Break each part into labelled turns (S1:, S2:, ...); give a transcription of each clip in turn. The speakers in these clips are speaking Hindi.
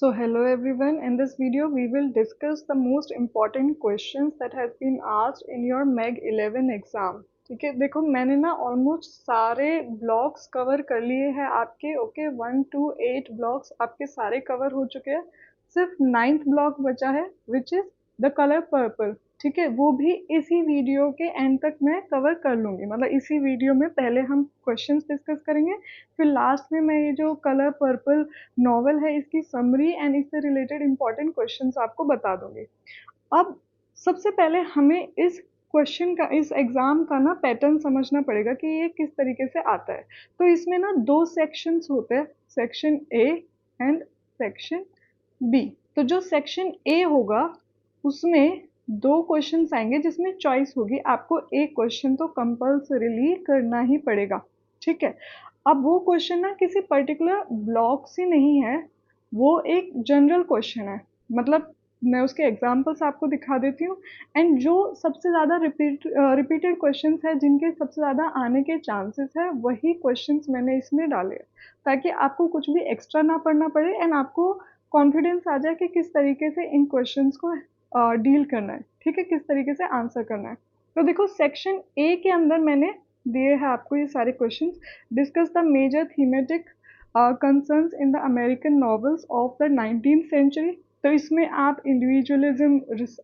S1: So hello everyone, in this video we will discuss the most important questions that has been asked in your MEG 11 exam. ठीक है, देखो मैंने ना ऑलमोस्ट सारे ब्लॉक्स कवर कर लिए हैं आपके। ओके, 1 to 8 ब्लॉक्स आपके सारे कवर हो चुके हैं। सिर्फ 9th ब्लॉक बचा है which is the colour purple. ठीक है, वो भी इसी वीडियो के एंड तक मैं कवर कर लूंगी। मतलब इसी वीडियो में पहले हम क्वेश्चंस डिस्कस करेंगे, फिर लास्ट में मैं ये जो कलर पर्पल नॉवल है इसकी समरी एंड इससे रिलेटेड इंपॉर्टेंट क्वेश्चंस आपको बता दूंगी। अब सबसे पहले हमें इस क्वेश्चन का, इस एग्जाम का ना पैटर्न समझना पड़ेगा कि ये किस तरीके से आता है। तो इसमें ना दो सेक्शंस होते हैं, section A and section B. तो जो सेक्शन ए होगा उसमें दो क्वेश्चंस आएंगे जिसमें चॉइस होगी, आपको एक क्वेश्चन तो कंपल्सरीली करना ही पड़ेगा। ठीक है, अब वो क्वेश्चन ना किसी पर्टिकुलर ब्लॉक से नहीं है, वो एक जनरल क्वेश्चन है। मतलब मैं उसके एग्जांपल्स आपको दिखा देती हूँ। एंड जो सबसे ज़्यादा रिपीटेड क्वेश्चंस है, जिनके सबसे ज़्यादा आने के चांसेस है, वही क्वेश्चंस मैंने इसमें डाले हैं, ताकि आपको कुछ भी एक्स्ट्रा ना पढ़ना पड़े एंड आपको कॉन्फिडेंस आ जाए कि किस तरीके से इन क्वेश्चंस को डील करना है। ठीक है, किस तरीके से आंसर करना है। तो देखो सेक्शन ए के अंदर मैंने दिए हैं आपको ये सारे questions. Discuss the major thematic concerns in the American novels of the 19th century. तो इसमें आप इंडिविजुअलिज्म,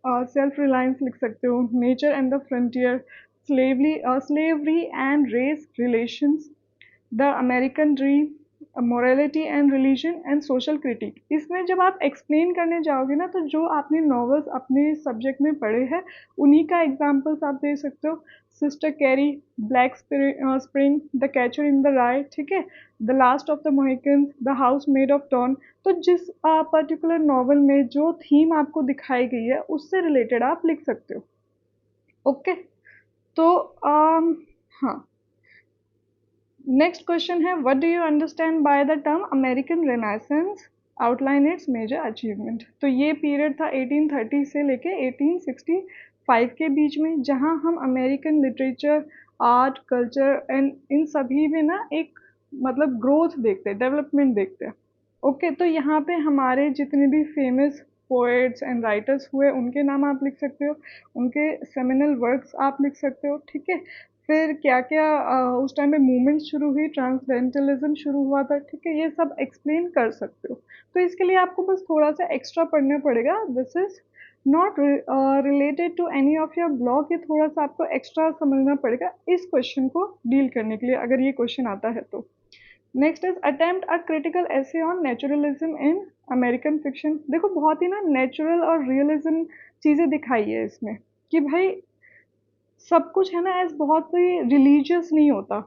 S1: सेल्फ रिलायंस लिख सकते हो, nature and the frontier, slavery and race relations, the American dream, morality and religion and social critique. इसमें जब आप एक्सप्लेन करने जाओगे ना, तो जो आपने नॉवेल्स अपने सब्जेक्ट में पढ़े हैं उन्हीं का एग्जाम्पल्स आप दे सकते हो। Sister Carrie, Black Spring, the Catcher in the Rye, ठीक है, the last of the Mohican, the House made of Dawn. तो जिस पर्टिकुलर नॉवल में जो थीम आपको दिखाई गई है उससे रिलेटेड आप लिख सकते हो। ओके, तो हाँ, नेक्स्ट क्वेश्चन है, what do you understand by the term American renaissance, outline its major achievement. तो ये पीरियड था 1830 से लेके 1865 के बीच में, जहाँ हम American literature, art, culture and in सभी में ना एक मतलब ग्रोथ देखते हैं, डेवलपमेंट देखते हैं। ओके, तो यहाँ पे हमारे जितने भी फेमस पोएट्स एंड राइटर्स हुए उनके नाम आप लिख सकते हो, उनके सेमिनल वर्क्स आप लिख सकते हो। ठीक है, फिर क्या क्या उस टाइम पे मूवमेंट शुरू हुई, ट्रांसडेंटलिज्म शुरू हुआ था। ठीक है, ये सब एक्सप्लेन कर सकते हो। तो इसके लिए आपको बस थोड़ा सा एक्स्ट्रा पढ़ना पड़ेगा। This is not related to any of your blog, ये थोड़ा सा आपको एक्स्ट्रा समझना पड़ेगा इस क्वेश्चन को डील करने के लिए, अगर ये क्वेश्चन आता है तो। Next is attempt a critical essay on naturalism in American fiction. देखो बहुत ही ना नेचुरल और रियलिज्म चीज़ें दिखाई है इसमें, कि भाई सब कुछ है ना एज बहुत ही रिलीजियस नहीं होता,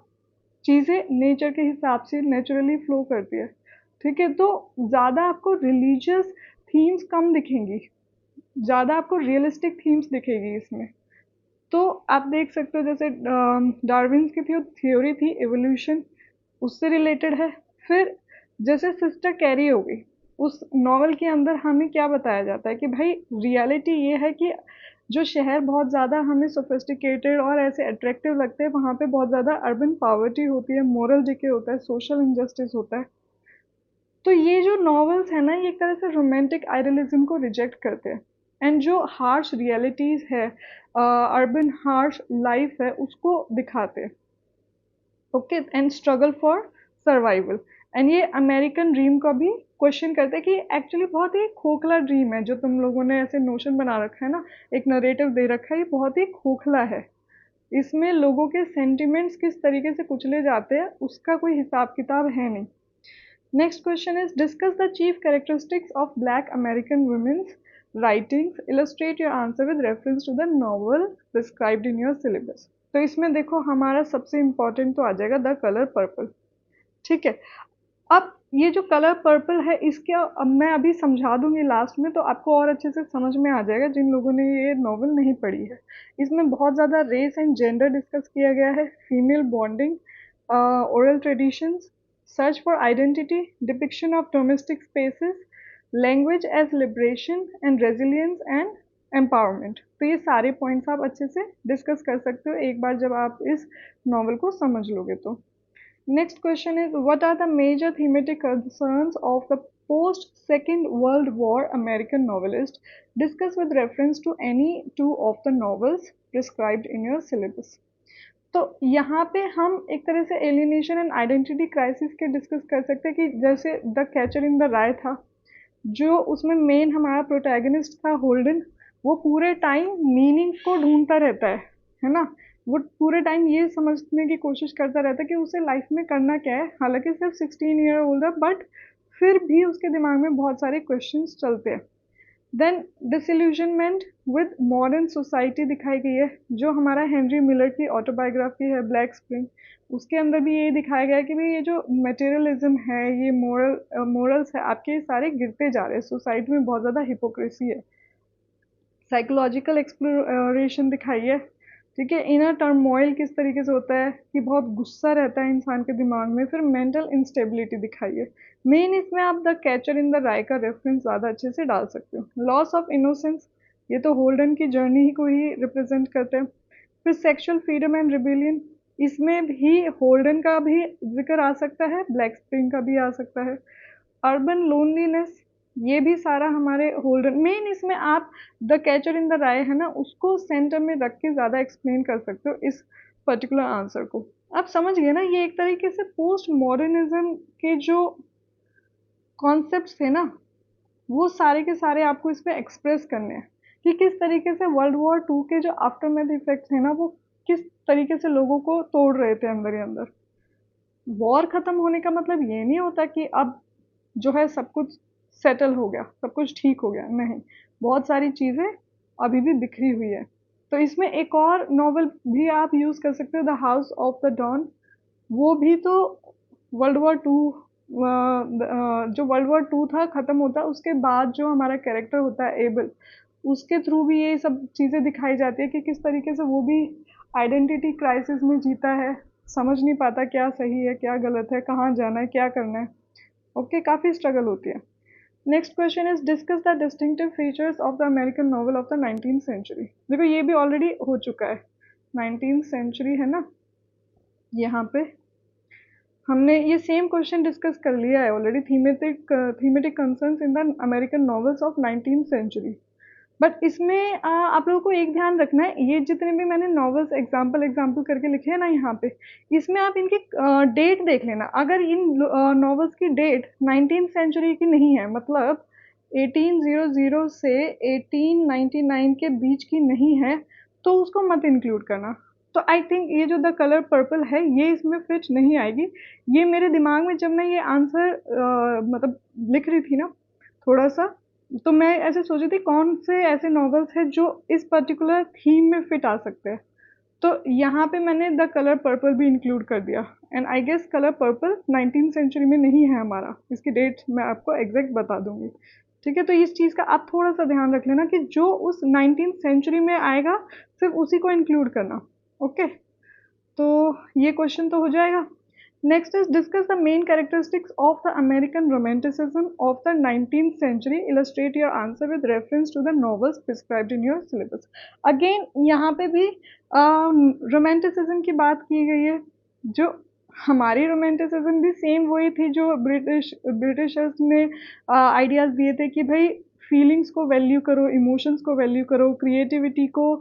S1: चीज़ें नेचर के हिसाब से नेचुरली फ्लो करती है। ठीक है, तो ज़्यादा आपको रिलीजियस थीम्स कम दिखेंगी, ज़्यादा आपको रियलिस्टिक थीम्स दिखेगी इसमें। तो आप देख सकते हो जैसे डार्विन्स की थ्योरी थी एवोल्यूशन, उससे रिलेटेड है। फिर जैसे सिस्टर कैरी हो गई, उस नॉवल के अंदर हमें क्या बताया जाता है कि भाई रियलिटी ये है कि जो शहर बहुत ज़्यादा हमें सोफिस्टिकेटेड और ऐसे अट्रैक्टिव लगते हैं, वहाँ पे बहुत ज़्यादा अर्बन पॉवर्टी होती है, मोरल डिके होता है, सोशल इंजस्टिस होता है। तो ये जो नॉवेल्स है ना, ये एक तरह से रोमांटिक आइडियलिज्म को रिजेक्ट करते हैं एंड जो हार्श रियलिटीज़ है, अर्बन हार्श लाइफ है, उसको दिखाते हैं। Okay, and struggle for survival. And ये अमेरिकन ड्रीम का भी क्वेश्चन करते हैं कि एक्चुअली बहुत ही खोखला ड्रीम है जो तुम लोगों ने ऐसे नोशन बना रखा है ना, एक नरेटिव दे रखा है, ये बहुत ही खोखला है। इसमें लोगों के सेंटिमेंट्स किस तरीके से कुचले जाते हैं उसका कोई हिसाब किताब है नहीं। Next question is discuss the chief characteristics of black American women's writings, illustrate your answer with reference to the novel described in your syllabus. तो इसमें देखो हमारा सबसे इम्पोर्टेंट तो आ जाएगा द कलर पर्पल। ठीक है, अब ये जो कलर पर्पल है इसके अब मैं अभी समझा दूंगी लास्ट में, तो आपको और अच्छे से समझ में आ जाएगा जिन लोगों ने ये नॉवल नहीं पढ़ी है। इसमें बहुत ज़्यादा रेस एंड जेंडर डिस्कस किया गया है, female bonding, oral traditions, search for identity, depiction of domestic spaces, language as liberation and resilience and empowerment. तो ये सारे पॉइंट्स आप अच्छे से डिस्कस कर सकते हो एक बार जब आप इस नॉवल को समझ लोगे तो। Next question is, what are the major thematic concerns of the post Second World War American novelist. Discuss with reference to any two of the novels prescribed in your syllabus. तो यहाँ पे हम एक तरह से एलिनेशन एंड आइडेंटिटी क्राइसिस के डिस्कस कर सकते हैं कि जैसे द कैचर इन द राय था, जो उसमें मेन हमारा प्रोटैगनिस्ट था होल्डन, वो पूरे टाइम मीनिंग को ढूंढता रहता है ना। वो पूरे टाइम ये समझने की कोशिश करता रहता है कि उसे लाइफ में करना क्या है, हालांकि सिर्फ 16 ईयर ओल्ड है, बट फिर भी उसके दिमाग में बहुत सारे क्वेश्चंस चलते हैं। Then disillusionment with modern society दिखाई गई है, जो हमारा हेनरी मिलर की ऑटोबायोग्राफी है ब्लैक स्प्रिंग, उसके अंदर भी ये दिखाया गया है कि भाई ये जो मटेरियलिज्म है, ये मोरल्स है आपके, ये सारे गिरते जा रहे हैं, सोसाइटी में बहुत ज़्यादा हिपोक्रेसी है। साइकोलॉजिकल एक्सप्लोरेशन दिखाई है, ठीक है, इनर टर्मोइल किस तरीके से होता है कि बहुत गुस्सा रहता है इंसान के दिमाग में। फिर मेंटल इंस्टेबिलिटी दिखाई है। मेन इसमें आप द कैचर इन द राय का रेफरेंस ज़्यादा अच्छे से डाल सकते हो। लॉस ऑफ इनोसेंस, ये तो होल्डन की जर्नी को ही रिप्रेजेंट करते हैं। फिर सेक्सुअल फ्रीडम एंड रिबेलियन, इसमें भी होल्डन का भी जिक्र आ सकता है, ब्लैक स्प्रिंग का भी आ सकता है। अर्बन लोनलीनेस, ये भी सारा हमारे होल्डन, मेन इसमें आप द कैचर इन द राय है ना, उसको सेंटर में रख के ज़्यादा एक्सप्लेन कर सकते हो इस पर्टिकुलर आंसर को। आप समझ गए ना, ये एक तरीके से पोस्ट मॉडर्निज्म के जो कॉन्सेप्ट्स थे ना, वो सारे के सारे आपको इस पे एक्सप्रेस करने हैं कि किस तरीके से वर्ल्ड वॉर 2 के जो आफ्टरमैथ इफेक्ट्स हैं ना, वो किस तरीके से लोगों को तोड़ रहे थे अंदर ही अंदर। वॉर खत्म होने का मतलब ये नहीं होता कि अब जो है सब कुछ सेटल हो गया, सब कुछ ठीक हो गया, नहीं, बहुत सारी चीज़ें अभी भी बिखरी हुई है। तो इसमें एक और नॉवल भी आप यूज़ कर सकते हो, the House of the Dawn. वो भी तो वर्ल्ड वॉर 2, जो वर्ल्ड वॉर 2 था ख़त्म होता, उसके बाद जो हमारा कैरेक्टर होता है एबल, उसके थ्रू भी ये सब चीज़ें दिखाई जाती है कि किस तरीके से वो भी आइडेंटिटी क्राइसिस में जीता है, समझ नहीं पाता क्या सही है क्या गलत है, कहाँ जाना है क्या करना है। ओके, काफ़ी स्ट्रगल होती है। Next question is discuss the distinctive features of the American novel of the 19th century. देखो ये भी ऑलरेडी हो चुका है, 19th सेंचुरी है ना, यहाँ पे हमने ये सेम क्वेश्चन डिस्कस कर लिया है already, thematic concerns in the American novels of 19th century. But इसमें आप लोगों को एक ध्यान रखना है, ये जितने भी मैंने नॉवेल्स एग्जाम्पल एग्जाम्पल करके लिखे हैं ना यहाँ पे, इसमें आप इनकी डेट देख लेना। अगर इन नॉवेल्स की डेट 19th सेंचुरी की नहीं है, मतलब 1800 से 1899 के बीच की नहीं है, तो उसको मत इंक्लूड करना। तो आई थिंक ये जो द कलर पर्पल है, ये इसमें फिट नहीं आएगी। ये मेरे दिमाग में जब मैं ये आंसर मतलब लिख रही थी ना थोड़ा सा, तो मैं ऐसे सोची थी कौन से ऐसे नॉवेल्स हैं जो इस पर्टिकुलर थीम में फिट आ सकते हैं। तो यहाँ पे मैंने द कलर पर्पल भी इंक्लूड कर दिया, and I guess colour purple 19th century में नहीं है हमारा, इसकी डेट मैं आपको एग्जैक्ट बता दूंगी। ठीक है, तो इस चीज़ का आप थोड़ा सा ध्यान रख लेना कि जो उस 19th सेंचुरी में आएगा सिर्फ उसी को इंक्लूड करना। ओके, तो ये क्वेश्चन तो हो जाएगा। Next is discuss the main characteristics of the American romanticism of the 19th century, illustrate your answer with reference to the novels prescribed in your syllabus. Again यहाँ पे भी रोमांटिसिज्म की बात की गई है, जो हमारी रोमांटिसिज्म भी सेम वही थी जो ब्रिटिशर्स ने आइडियाज़ दिए थे कि भाई फीलिंग्स को वैल्यू करो, इमोशंस को वैल्यू करो, क्रिएटिविटी को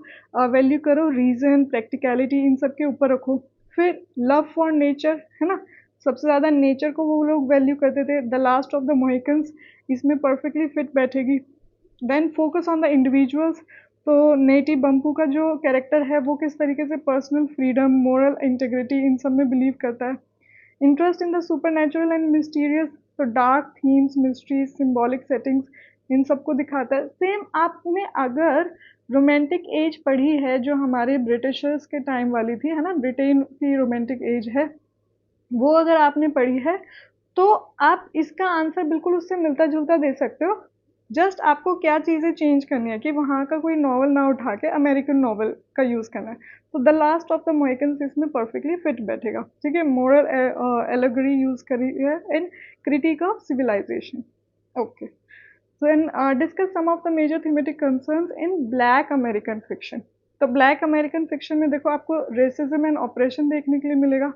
S1: वैल्यू करो, रीज़न प्रैक्टिकलिटी इन सब के ऊपर रखो। फिर लव फॉर नेचर है ना, सबसे ज़्यादा नेचर को वो लोग वैल्यू करते थे। The last of the Mohicans इसमें परफेक्टली फिट बैठेगी। Then focus on the individuals, तो नेटी बम्पू का जो कैरेक्टर है वो किस तरीके से पर्सनल फ्रीडम, मोरल इंटेग्रिटी इन सब में बिलीव करता है। Interest in the supernatural and mysterious, तो dark themes, mysteries, symbolic settings, इन सबको दिखाता है। सेम आपने अगर रोमांटिक एज पढ़ी है जो हमारे ब्रिटिशर्स के टाइम वाली थी है ना, ब्रिटेन की रोमांटिक एज है, वो अगर आपने पढ़ी है तो आप इसका आंसर बिल्कुल उससे मिलता जुलता दे सकते हो। जस्ट आपको क्या चीज़ें चेंज करनी है कि वहाँ का कोई नॉवल ना उठा के अमेरिकन नॉवल का यूज़ करना है। तो the last of the Mohicans इसमें परफेक्टली फिट बैठेगा। ठीक है, मोरल एलेगरी यूज़ करी है and critique of civilisation. Okay, so and discuss some of the major thematic concerns in black American fiction. तो ब्लैक अमेरिकन फिक्शन में देखो आपको रेसिज्म एंड ऑपरेशन देखने के लिए मिलेगा।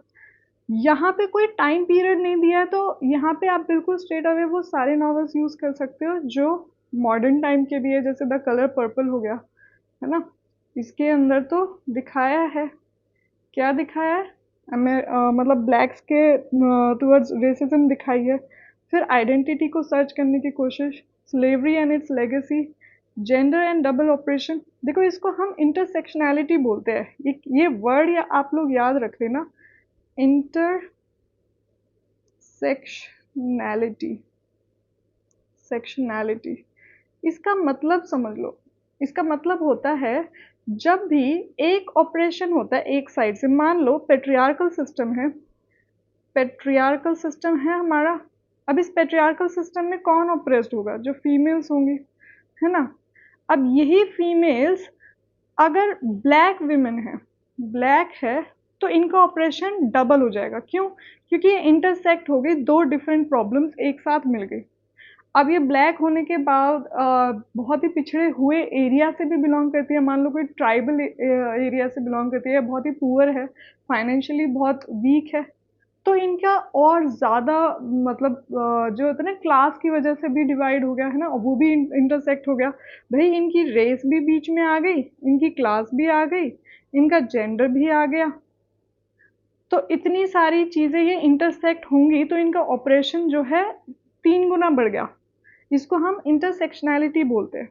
S1: यहाँ पे कोई टाइम पीरियड नहीं दिया है, तो यहाँ पे आप बिल्कुल स्ट्रेट अवे वो सारे नॉवेल्स यूज कर सकते हो जो मॉडर्न टाइम के भी है, जैसे द कलर पर्पल हो गया, है ना। इसके अंदर तो दिखाया है, क्या दिखाया है हमें, मतलब ब्लैक्स के टुवर्ड्स रेसिज्म दिखाई है, फिर आइडेंटिटी को सर्च करने की कोशिश, slavery and it's legacy, gender and double operation. देखो इसको हम इंटरसेक्शनैलिटी बोलते हैं, ये वर्ड या आप लोग याद रख लेना, इंटरसेक्शनैलिटी, सेक्शनैलिटी। इसका मतलब समझ लो, इसका मतलब होता है जब भी एक ऑपरेशन होता है एक साइड से, मान लो पेट्रियार्कल सिस्टम है, पेट्रियार्कल सिस्टम है हमारा। अब इस पेट्रियार्कल सिस्टम में कौन ऑपरेस्ड होगा, जो फीमेल्स होंगी, है ना। अब यही फीमेल्स अगर ब्लैक विमेन है, ब्लैक है, तो इनका ऑपरेशन डबल हो जाएगा। क्यों? क्योंकि ये इंटरसेक्ट हो गई, दो डिफरेंट प्रॉब्लम्स एक साथ मिल गई। अब ये ब्लैक होने के बाद बहुत ही पिछड़े हुए एरिया से भी बिलोंग करती है, मान लो कोई ट्राइबल एरिया से बिलोंग करती है, बहुत ही पुअर है, फाइनेंशियली बहुत वीक है, तो इनका और ज़्यादा मतलब जो होता है ना क्लास की वजह से भी डिवाइड हो गया है ना, वो भी इंटरसेक्ट हो गया। भाई इनकी रेस भी बीच में आ गई, इनकी क्लास भी आ गई, इनका जेंडर भी आ गया, तो इतनी सारी चीज़ें ये इंटरसेक्ट होंगी तो इनका ऑपरेशन जो है 3 गुना बढ़ गया। इसको हम इंटरसेक्शनैलिटी बोलते हैं।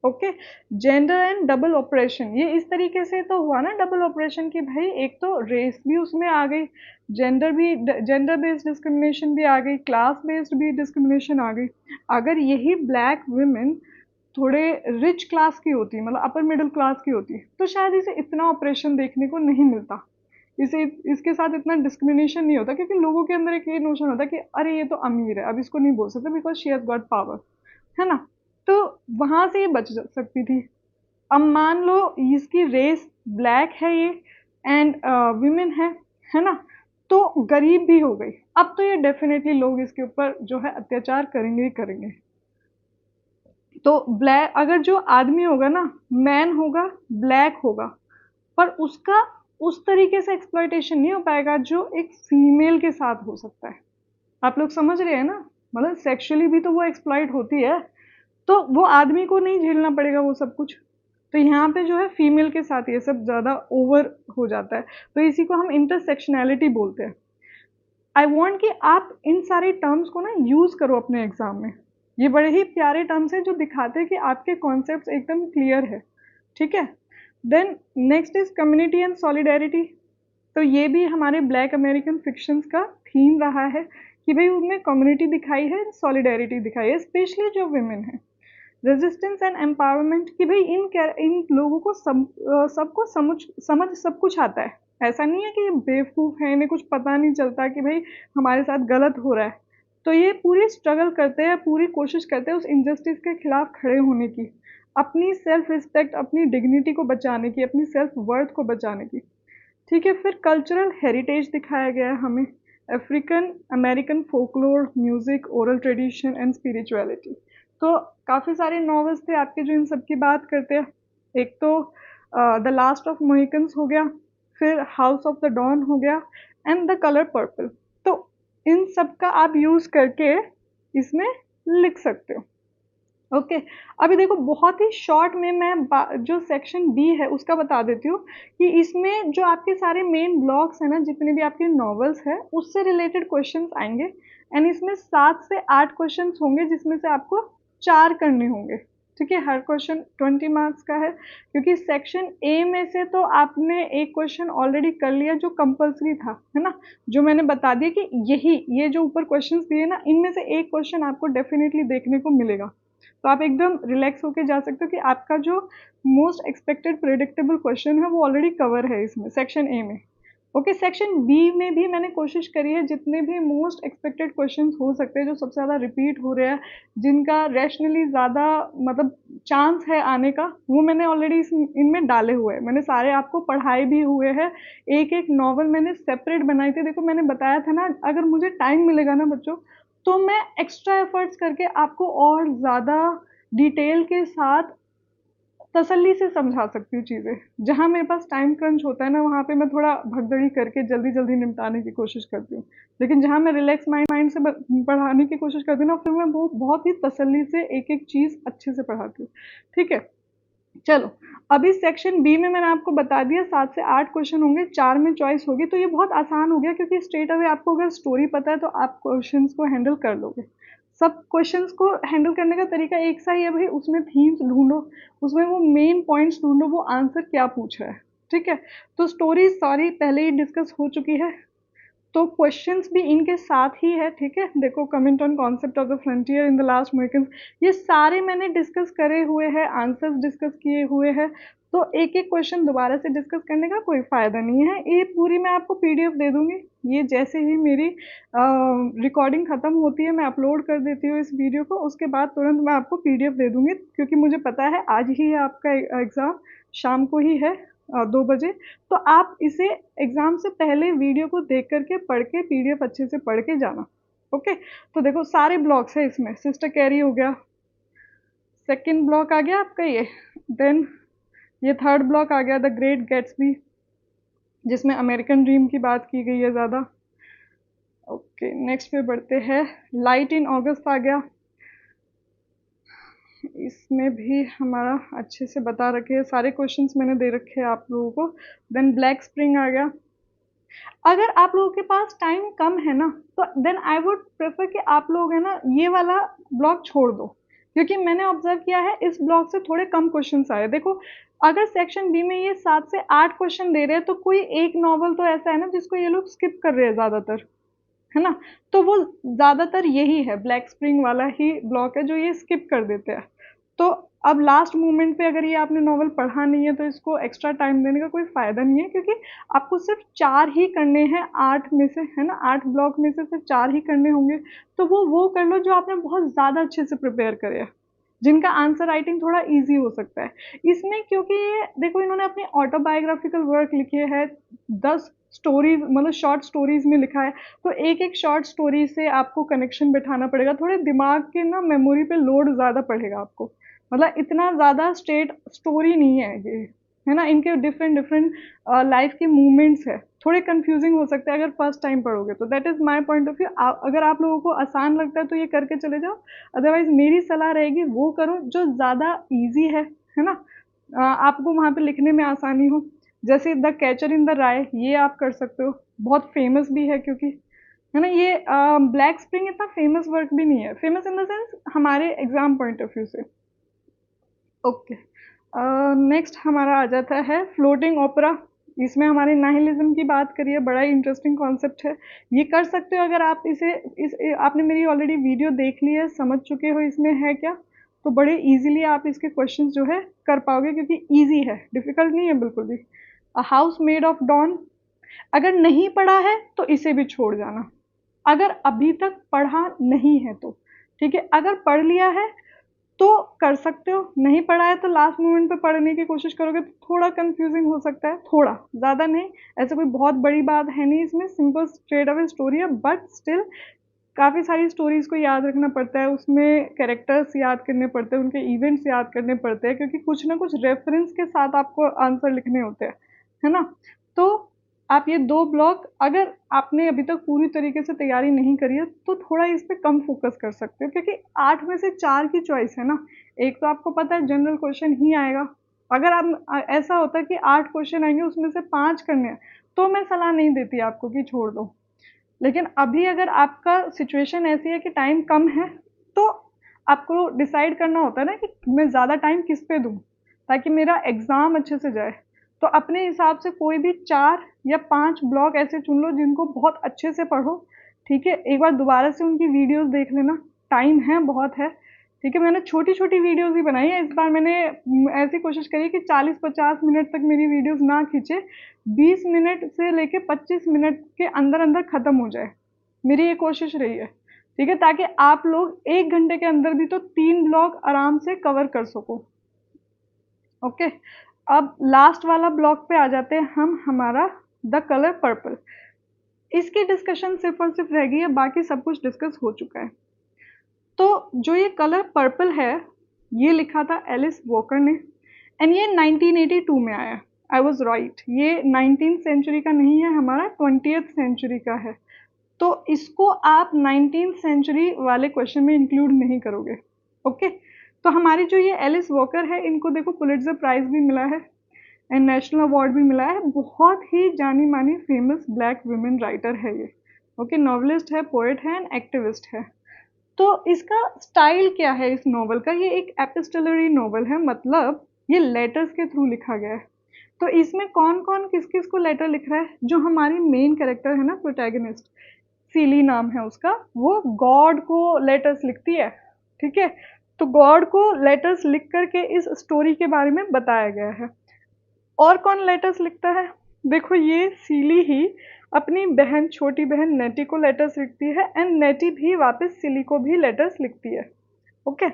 S1: Okay, gender and double operation, ये इस तरीके से तो हुआ ना डबल ऑपरेशन की, भाई एक तो रेस भी उसमें आ गई, जेंडर भी, जेंडर बेस्ड डिस्क्रिमिनेशन भी आ गई, क्लास बेस्ड भी डिस्क्रिमिनेशन आ गई। अगर यही ब्लैक वुमेन थोड़े रिच क्लास की होती, मतलब अपर मिडिल क्लास की होती, तो शायद इसे इतना ऑपरेशन देखने को नहीं मिलता, इसे इसके साथ इतना डिस्क्रिमिनेशन नहीं होता, क्योंकि लोगों के अंदर एक ये नोशन होता है कि अरे ये तो अमीर है, अब इसको नहीं बोल सकते because she has got power, है ना। तो वहां से ये बच सकती थी। अब मान लो इसकी रेस ब्लैक है ये, एंड विमेन है ना, तो गरीब भी हो गई, अब तो ये डेफिनेटली लोग इसके ऊपर जो है अत्याचार करेंगे ही करेंगे। तो ब्लैक अगर जो आदमी होगा ना, मैन होगा, ब्लैक होगा, पर उसका उस तरीके से एक्सप्लॉइटेशन नहीं हो पाएगा जो एक फीमेल के साथ हो सकता है। आप लोग समझ रहे हैं ना, मतलब सेक्सुअली भी तो वो एक्सप्लॉइट होती है, तो वो आदमी को नहीं झेलना पड़ेगा वो सब कुछ। तो यहाँ पे जो है फीमेल के साथ ये सब ज़्यादा ओवर हो जाता है, तो इसी को हम इंटरसेक्शनैलिटी बोलते हैं। आई वांट कि आप इन सारे टर्म्स को ना यूज़ करो अपने एग्जाम में। ये बड़े ही प्यारे टर्म्स हैं जो दिखाते हैं कि आपके कॉन्सेप्ट्स एकदम क्लियर है, ठीक है। Then next is community and solidarity. तो ये भी हमारे ब्लैक अमेरिकन फिक्शंस का थीम रहा है कि भाई उनमें कम्युनिटी दिखाई है, सॉलिडेरिटी दिखाई है, स्पेशली जो वुमेन है। रेजिस्टेंस एंड एम्पावरमेंट कि भाई इन लोगों को सबको समझ सब कुछ आता है, ऐसा नहीं है कि ये बेवकूफ़ है, इन्हें कुछ पता नहीं चलता कि भाई हमारे साथ गलत हो रहा है। तो ये पूरी स्ट्रगल करते हैं, पूरी कोशिश करते हैं उस इनजस्टिस के खिलाफ खड़े होने की, अपनी सेल्फ रिस्पेक्ट, अपनी डिग्निटी को बचाने की, अपनी सेल्फ वर्थ को बचाने की। ठीक है, फिर कल्चरल हेरिटेज दिखाया गया है हमें, African American folklore, music, oral tradition and spirituality. तो काफ़ी सारे नॉवेल्स थे आपके जो इन सब की बात करते हैं। एक तो द लास्ट ऑफ मोहिकन्स हो गया, फिर हाउस ऑफ द डॉन हो गया, एंड द कलर पर्पल। तो इन सब का आप यूज़ करके इसमें लिख सकते हो। ओके, अभी देखो बहुत ही शॉर्ट में मैं जो सेक्शन बी है उसका बता देती हूँ कि इसमें जो आपके सारे मेन ब्लॉक्स हैं ना, जितने भी आपके नॉवेल्स हैं उससे रिलेटेड क्वेश्चंस आएंगे, एंड इसमें 7 से 8 क्वेश्चंस होंगे जिसमें से आपको 4 करने होंगे। ठीक है, हर क्वेश्चन 20 मार्क्स का है, क्योंकि सेक्शन ए में से तो आपने एक क्वेश्चन ऑलरेडी कर लिया जो कंपलसरी था, है ना, जो मैंने बता दिया कि ये जो ऊपर क्वेश्चंस दिए ना, इनमें से एक क्वेश्चन आपको डेफिनेटली देखने को मिलेगा। तो आप एकदम रिलैक्स होके जा सकते हो कि आपका जो मोस्ट एक्सपेक्टेड प्रेडिक्टेबल क्वेश्चन है वो ऑलरेडी कवर है इसमें सेक्शन ए में। ओके, सेक्शन बी में भी मैंने कोशिश करी है जितने भी मोस्ट एक्सपेक्टेड क्वेश्चंस हो सकते हैं जो सबसे ज़्यादा रिपीट हो रहे हैं, जिनका रैशनली ज़्यादा मतलब चांस है आने का, वो मैंने ऑलरेडी इनमें डाले हुए हैं, मैंने सारे आपको पढ़ाए भी हुए हैं। एक एक नॉवल मैंने सेपरेट बनाई थी, देखो मैंने बताया था ना अगर मुझे टाइम मिलेगा ना बच्चों, तो मैं एक्स्ट्रा एफर्ट्स करके आपको और ज़्यादा डिटेल के साथ तसल्ली से समझा सकती हूँ चीज़ें। जहाँ मेरे पास टाइम क्रंच होता है ना, वहाँ पे मैं थोड़ा भगदड़ी करके जल्दी-जल्दी निपटाने की कोशिश करती हूँ। लेकिन जहाँ मैं रिलैक्स माइंड से पढ़ाने की कोशिश करती हूँ ना, फिर मैं वो बहुत ही तसल्ली से एक-एक चीज़ अच्छे से पढ़ाती हूँ। ठीक है? चलो, अभी सेक्शन बी में मैंने आपको बता दिया 7 से 8 क्वेश्चन होंगे, 4 में चॉइस होगी, तो ये बहुत आसान हो गया क्योंकि स्ट्रेट अवे आपको अगर स्टोरी पता है तो आप क्वेश्चंस को हैंडल कर लोगे। सब क्वेश्चंस को हैंडल करने का तरीका एक सा ही है भाई, उसमें थीम्स ढूँढो, उसमें वो मेन पॉइंट्स ढूँढो, वो आंसर क्या पूछ रहा है, ठीक है? तो स्टोरी सारी पहले ही डिस्कस हो चुकी है, तो क्वेश्चंस भी इनके साथ ही है, ठीक है? देखो, comment on concept of the frontier in the Last Mohican, ये सारे मैंने डिस्कस करे हुए हैं, आंसर्स डिस्कस किए हुए हैं, तो एक एक क्वेश्चन दोबारा से डिस्कस करने का कोई फ़ायदा नहीं है। ये पूरी मैं आपको पीडीएफ दे दूंगी, ये जैसे ही मेरी रिकॉर्डिंग ख़त्म होती है मैं अपलोड कर देती हूँ इस वीडियो को, उसके बाद तुरंत मैं आपको पीडीएफ दे दूंगी, क्योंकि मुझे पता है आज ही है आपका एग्ज़ाम, शाम को ही है 2 बजे। तो आप इसे एग्ज़ाम से पहले वीडियो को देख करके पढ़ के पीडीएफ अच्छे से पढ़ के जाना। ओके, तो देखो सारे ब्लॉक्स है इसमें, सिस्टर कैरी हो गया, सेकंड ब्लॉक आ गया आपका ये, देन ये थर्ड ब्लॉक आ गया द ग्रेट गैट्सबी, जिसमें अमेरिकन ड्रीम की बात की गई है ज़्यादा। ओके, नेक्स्ट पे बढ़ते हैं, लाइट इन अगस्त आ गया, इसमें भी हमारा अच्छे से बता रखे हैं, सारे क्वेश्चंस मैंने दे रखे हैं आप लोगों को। देन ब्लैक स्प्रिंग आ गया। अगर आप लोगों के पास टाइम कम है ना, तो देन आई वुड प्रेफर कि आप लोग है ना ये वाला ब्लॉक छोड़ दो, क्योंकि मैंने ऑब्जर्व किया है इस ब्लॉक से थोड़े कम क्वेश्चंस आए। देखो, अगर सेक्शन बी में ये 7 से 8 क्वेश्चन दे रहे हैं, तो कोई एक नॉवल तो ऐसा है ना जिसको ये लोग स्किप कर रहे हैं ज़्यादातर, है ना? तो वो ज़्यादातर यही है, ब्लैक स्प्रिंग वाला ही ब्लॉक है जो ये स्किप कर देते हैं। तो अब लास्ट मोमेंट पे अगर ये आपने नॉवल पढ़ा नहीं है तो इसको एक्स्ट्रा टाइम देने का कोई फ़ायदा नहीं है, क्योंकि आपको सिर्फ 4 ही करने हैं 8 में से, है ना? 8 ब्लॉक में से सिर्फ 4 ही करने होंगे, तो वो कर लो जो आपने बहुत ज़्यादा अच्छे से प्रिपेयर करे हैं, जिनका आंसर राइटिंग थोड़ा ईज़ी हो सकता है। इसमें क्योंकि ये देखो, इन्होंने अपनी ऑटोबायोग्राफिकल वर्क लिखे हैं, 10 स्टोरीज़ मतलब शॉर्ट स्टोरीज़ में लिखा है, तो एक-एक शॉर्ट स्टोरी से आपको कनेक्शन बिठाना पड़ेगा, थोड़े दिमाग के ना मेमोरी पे लोड ज़्यादा पड़ेगा आपको। मतलब इतना ज़्यादा स्ट्रेट स्टोरी नहीं है ये, है ना? इनके डिफरेंट डिफरेंट लाइफ के मूवमेंट्स है, थोड़े कंफ्यूजिंग हो सकते हैं अगर फर्स्ट टाइम पढ़ोगे तो। That is my point of view. अगर आप लोगों को आसान लगता है तो ये करके चले जाओ, अदरवाइज मेरी सलाह रहेगी वो करो जो ज़्यादा ईजी है ना? आपको वहाँ पे लिखने में आसानी हो, जैसे द कैचर इन द राय, ये आप कर सकते हो, बहुत फेमस भी है क्योंकि, है ना? ये ब्लैक स्प्रिंग इतना फेमस वर्क भी नहीं है, फेमस इन द सेंस हमारे एग्जाम पॉइंट ऑफ व्यू से। ओके, नेक्स्ट हमारा आ जाता है फ्लोटिंग ओपेरा, इसमें हमारे नाहिलिज्म की बात करिए, बड़ा ही इंटरेस्टिंग कॉन्सेप्ट है। ये कर सकते हो अगर आप आपने मेरी ऑलरेडी वीडियो देख ली है, समझ चुके हो इसमें है क्या, तो बड़े इजीली आप इसके क्वेश्चंस जो है कर पाओगे, क्योंकि इजी है, डिफिकल्ट नहीं है बिल्कुल भी। A house made of dawn, अगर नहीं पढ़ा है तो इसे भी छोड़ जाना, अगर अभी तक पढ़ा नहीं है तो, ठीक है? अगर पढ़ लिया है तो कर सकते हो, नहीं पढ़ा है तो लास्ट मोमेंट पे पढ़ने की कोशिश करोगे तो थोड़ा कंफ्यूजिंग हो सकता है, थोड़ा, ज़्यादा नहीं, ऐसे कोई बहुत बड़ी बात है नहीं इसमें, सिंपल स्ट्रेट अवे स्टोरी है, बट स्टिल काफ़ी सारी स्टोरीज़ को याद रखना पड़ता है, उसमें कैरेक्टर्स याद करने पड़ते हैं, उनके इवेंट्स याद करने पड़ते हैं, क्योंकि कुछ ना कुछ रेफरेंस के साथ आपको आंसर लिखने होते हैं, है ना? तो आप ये 2 ब्लॉक, अगर आपने अभी तक पूरी तरीके से तैयारी नहीं करी है, तो थोड़ा इस पे कम फ़ोकस कर सकते हो, क्योंकि 8 में से 4 की चॉइस है ना। एक तो आपको पता है जनरल क्वेश्चन ही आएगा। अगर आप ऐसा होता है कि 8 क्वेश्चन आएँगे, उसमें से 5 करने हैं, तो मैं सलाह नहीं देती आपको कि छोड़ दो। लेकिन अभी अगर आपका सिचुएशन ऐसी है कि टाइम कम है, तो आपको डिसाइड करना होता है ना कि मैं ज़्यादा टाइम किस पे दूँ, ताकि मेरा एग्ज़ाम अच्छे से जाए। तो अपने हिसाब से कोई भी 4 या 5 ब्लॉक ऐसे चुन लो जिनको बहुत अच्छे से पढ़ो, ठीक है? एक बार दोबारा से उनकी वीडियोज़ देख लेना, टाइम है, बहुत है, ठीक है? मैंने छोटी-छोटी वीडियोज़ ही बनाई है, इस बार मैंने ऐसी कोशिश करी कि 40-50 मिनट तक मेरी वीडियोज़ ना खींचे, 20 मिनट से लेके 25 मिनट के अंदर-अंदर ख़त्म हो जाए, मेरी ये कोशिश रही है, ठीक है? ताकि आप लोग 1 घंटे के अंदर भी तो 3 ब्लॉक आराम से कवर कर सको, ओके? अब लास्ट वाला ब्लॉक पे आ जाते हैं हम, हमारा द कलर पर्पल। इसकी डिस्कशन सिर्फ़ और सिर्फ़ रह गई है, बाकी सब कुछ डिस्कस हो चुका है। तो जो ये कलर पर्पल है, ये लिखा था एलिस वॉकर ने। एंड ये 1982 में आया। आई वॉज राइट, ये 19th सेंचुरी का नहीं है, हमारा 20th सेंचुरी का है। तो इसको आप 19th सेंचुरी वाले क्वेश्चन में इंक्लूड नहीं करोगे। ओके, तो हमारी जो ये एलिस वॉकर है, इनको देखो पुलिट्जर प्राइज भी मिला है एंड नेशनल अवार्ड भी मिला है। बहुत ही जानी मानी फेमस ब्लैक वुमेन राइटर है ये। ओके, नॉवलिस्ट है, पोएट है एंड एक्टिविस्ट है। तो इसका स्टाइल क्या है इस नॉवल का? ये एक एपिस्टलरी नॉवल है, मतलब ये लेटर्स के थ्रू लिखा गया है। तो इसमें कौन कौन किस किस को लेटर लिख रहा है? जो हमारी मेन कैरेक्टर है ना, प्रोटैगनिस्ट, सीली नाम है उसका, वो गॉड को लेटर्स लिखती है। ठीक है, तो गॉड को लेटर्स लिख करके इस स्टोरी के बारे में बताया गया है। और कौन लेटर्स लिखता है? देखो, ये सीली ही अपनी बहन, छोटी बहन नेटी को लेटर्स लिखती है एंड नेटी भी वापस सीली को भी लेटर्स लिखती है। ओके,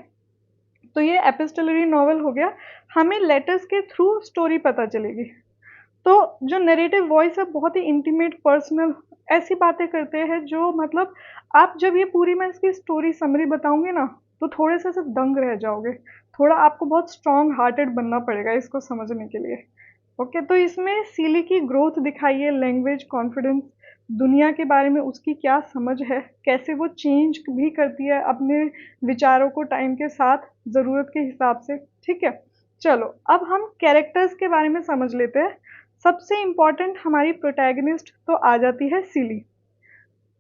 S1: तो ये एपिस्टलरी नॉवल हो गया, हमें लेटर्स के थ्रू स्टोरी पता चलेगी। तो जो नरेटिव वॉइस है, बहुत ही इंटीमेट, पर्सनल, ऐसी बातें करते हैं जो मतलब आप जब ये पूरी मैं इसकी स्टोरी समरी बताऊंगी ना, तो थोड़े से दंग रह जाओगे। थोड़ा आपको बहुत स्ट्रॉन्ग हार्टेड बनना पड़ेगा इसको समझने के लिए। ओके, तो इसमें सीली की ग्रोथ दिखाई है, लैंग्वेज, कॉन्फिडेंस, दुनिया के बारे में उसकी क्या समझ है, कैसे वो चेंज भी करती है अपने विचारों को टाइम के साथ, ज़रूरत के हिसाब से। ठीक है, चलो अब हम कैरेक्टर्स के बारे में समझ लेते हैं। सबसे इम्पॉर्टेंट हमारी प्रोटैगनिस्ट तो आ जाती है सिली।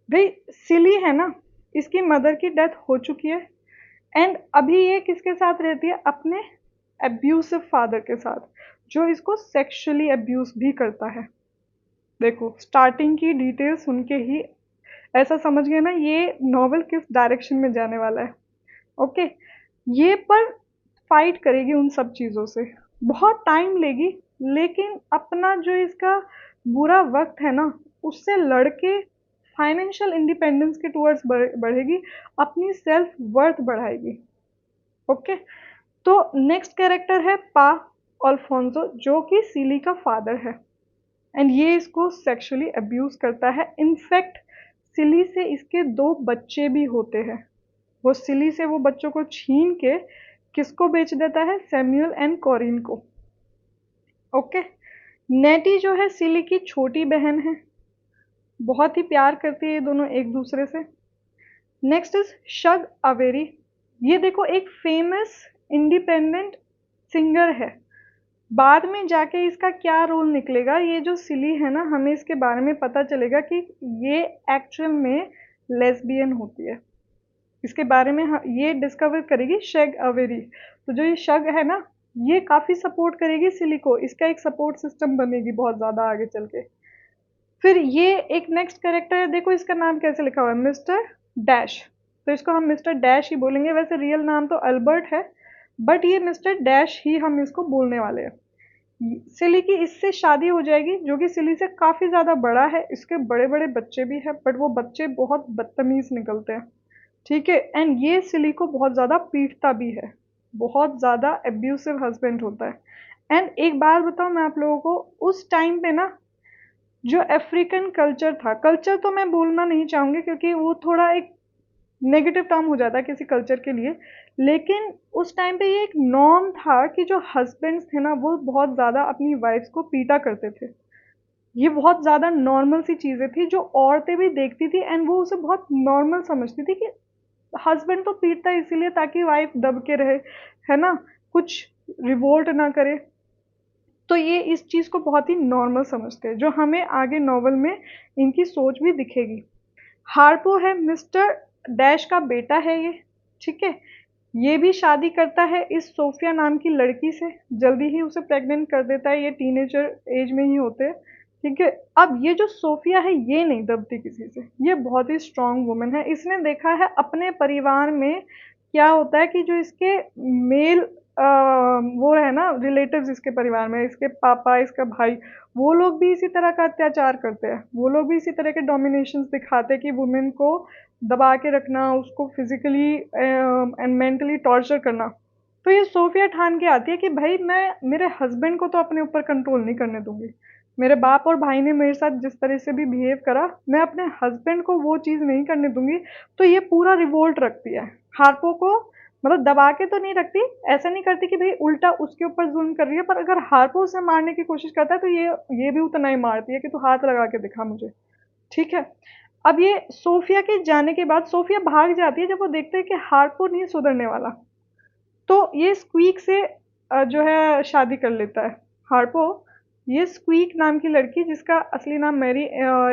S1: भाई सिली है ना, इसकी मदर की डेथ हो चुकी है एंड अभी ये किसके साथ रहती है? अपने अब्यूसिव फादर के साथ, जो इसको सेक्सुअली अब्यूज भी करता है। देखो, स्टार्टिंग की डिटेल सुन के ही ऐसा समझ गए ना ये नॉवल किस डायरेक्शन में जाने वाला है। ओके, ये पर फाइट करेगी उन सब चीज़ों से, बहुत टाइम लेगी, लेकिन अपना जो इसका बुरा वक्त है ना, उससे लड़के फाइनेंशियल इंडिपेंडेंस के टूवर्ड्स बढ़ेगी, अपनी सेल्फ वर्थ बढ़ाएगी। ओके, तो नेक्स्ट कैरेक्टर है पा अल्फोंसो, जो कि सीली का फादर है एंड ये इसको सेक्सुअली अब्यूज करता है। इनफैक्ट सिली से इसके 2 बच्चे भी होते हैं। वो सिली से वो बच्चों को छीन के किसको बेच देता है? सैमुअल एंड कॉरिन को। ओके, नेटी जो है सिली की छोटी बहन है, बहुत ही प्यार करती है ये दोनों एक दूसरे से। Next is Shug Avery. ये देखो एक फेमस इंडिपेंडेंट सिंगर है। बाद में जाके इसका क्या रोल निकलेगा, ये जो सिली है ना, हमें इसके बारे में पता चलेगा कि ये एक्चुअल में लेस्बियन होती है। इसके बारे में ये डिस्कवर करेगी शग अवेरी। तो जो ये शग है ना, ये काफ़ी सपोर्ट करेगी सिली को, इसका एक सपोर्ट सिस्टम बनेगी बहुत ज़्यादा आगे चल के। फिर ये एक नेक्स्ट कैरेक्टर है, देखो इसका नाम कैसे लिखा हुआ है, मिस्टर डैश। तो इसको हम मिस्टर डैश ही बोलेंगे, वैसे रियल नाम तो अल्बर्ट है, बट ये मिस्टर डैश ही हम इसको बोलने वाले हैं। सिली की इससे शादी हो जाएगी, जो कि सिली से काफ़ी ज़्यादा बड़ा है, इसके बड़े बड़े बच्चे भी हैं, बट वो बच्चे बहुत बदतमीज़ निकलते हैं। ठीक है, एंड ये सिली को बहुत ज़्यादा पीटता भी है, बहुत ज़्यादा एब्यूसिव हस्बैंड होता है। एंड एक बात बताऊँ मैं आप लोगों को, उस टाइम पे ना जो अफ्रीकन कल्चर था, कल्चर तो मैं बोलना नहीं चाहूँगी क्योंकि वो थोड़ा एक नेगेटिव टर्म हो जाता है किसी कल्चर के लिए, लेकिन उस टाइम पे ये एक नॉर्म था कि जो हस्बैंड्स थे ना, वो बहुत ज़्यादा अपनी वाइफ्स को पीटा करते थे। ये बहुत ज़्यादा नॉर्मल सी चीज़ें थी जो औरतें भी देखती थी एंड वो उसे बहुत नॉर्मल समझती थी कि हस्बैंड तो पीटता है इसीलिए ताकि वाइफ दब के रहे, है ना, कुछ रिवोल्ट ना करे। तो ये इस चीज़ को बहुत ही नॉर्मल समझते हैं, जो हमें आगे नॉवल में इनकी सोच भी दिखेगी। हार्पो है मिस्टर डैश का बेटा है ये। ठीक है, ये भी शादी करता है इस सोफिया नाम की लड़की से, जल्दी ही उसे प्रेग्नेंट कर देता है, ये टीनेजर एज में ही होते हैं। ठीक है, अब ये जो सोफिया है ये नहीं दबती किसी से, ये बहुत ही स्ट्रांग वुमन है। इसने देखा है अपने परिवार में क्या होता है कि जो इसके मेल वो है ना रिलेटिव्स, इसके परिवार में इसके पापा, इसका भाई, वो लोग भी इसी तरह का अत्याचार करते हैं, वो लोग भी इसी तरह के डोमिनेशंस दिखाते हैं कि वुमेन को दबा के रखना, उसको फिजिकली एंड मेंटली टॉर्चर करना। तो ये सोफिया ठान के आती है कि भाई मैं मेरे हस्बैंड को तो अपने ऊपर कंट्रोल नहीं करने दूंगी, मेरे बाप और भाई ने मेरे साथ जिस तरह से भी बिहेव करा, मैं अपने हस्बैंड को वो चीज़ नहीं करने दूंगी। तो ये पूरा रिवोल्ट रखती है हार्पो को, मतलब दबा के तो नहीं रखती, ऐसा नहीं करती कि भाई उल्टा उसके ऊपर जुल्म कर रही है, पर अगर हार्पो उसे मारने की कोशिश करता है तो ये भी उतना ही मारती है कि तू हाथ लगा के दिखा मुझे। ठीक है। अब ये सोफिया के जाने के बाद सोफिया भाग जाती है जब वो देखते हैं कि हार्पो नहीं सुधरने वाला। तो ये स्क्वीक से जो है शादी कर लेता है हार्पो। ये स्क्वीक नाम की लड़की, जिसका असली नाम मैरी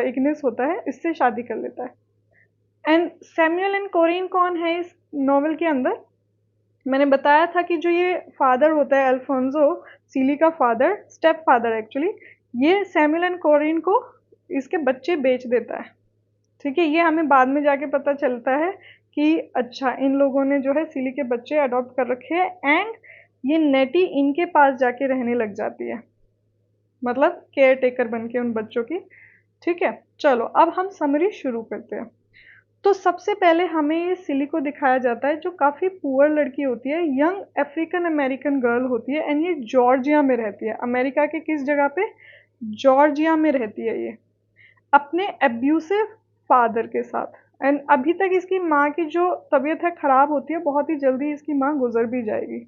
S1: इग्निस होता है, इससे शादी कर लेता है। एंड सैमुअल एंड कोरीन कौन है इस नॉवेल के अंदर? मैंने बताया था कि जो ये फादर होता है अल्फोंसो, सीली का फादर, स्टेप फादर एक्चुअली, ये सैमुअल एंड कोरीन को इसके बच्चे बेच देता है। ठीक है, ये हमें बाद में जाके पता चलता है कि अच्छा इन लोगों ने जो है सीली के बच्चे अडॉप्ट कर रखे हैं, एंड ये नेटी इनके पास जाके रहने लग जाती है, मतलब केयर टेकर बन के उन बच्चों की। ठीक है, चलो अब हम समरी शुरू करते हैं। तो सबसे पहले हमें ये सिली को दिखाया जाता है जो काफ़ी पुअर लड़की होती है, यंग अफ्रीकन अमेरिकन गर्ल होती है, एंड ये जॉर्जिया में रहती है। अमेरिका के किस जगह पे? जॉर्जिया में रहती है ये, अपने अब्यूसिव फादर के साथ। एंड अभी तक इसकी माँ की जो तबीयत है खराब होती है, बहुत ही जल्दी इसकी माँ गुजर भी जाएगी।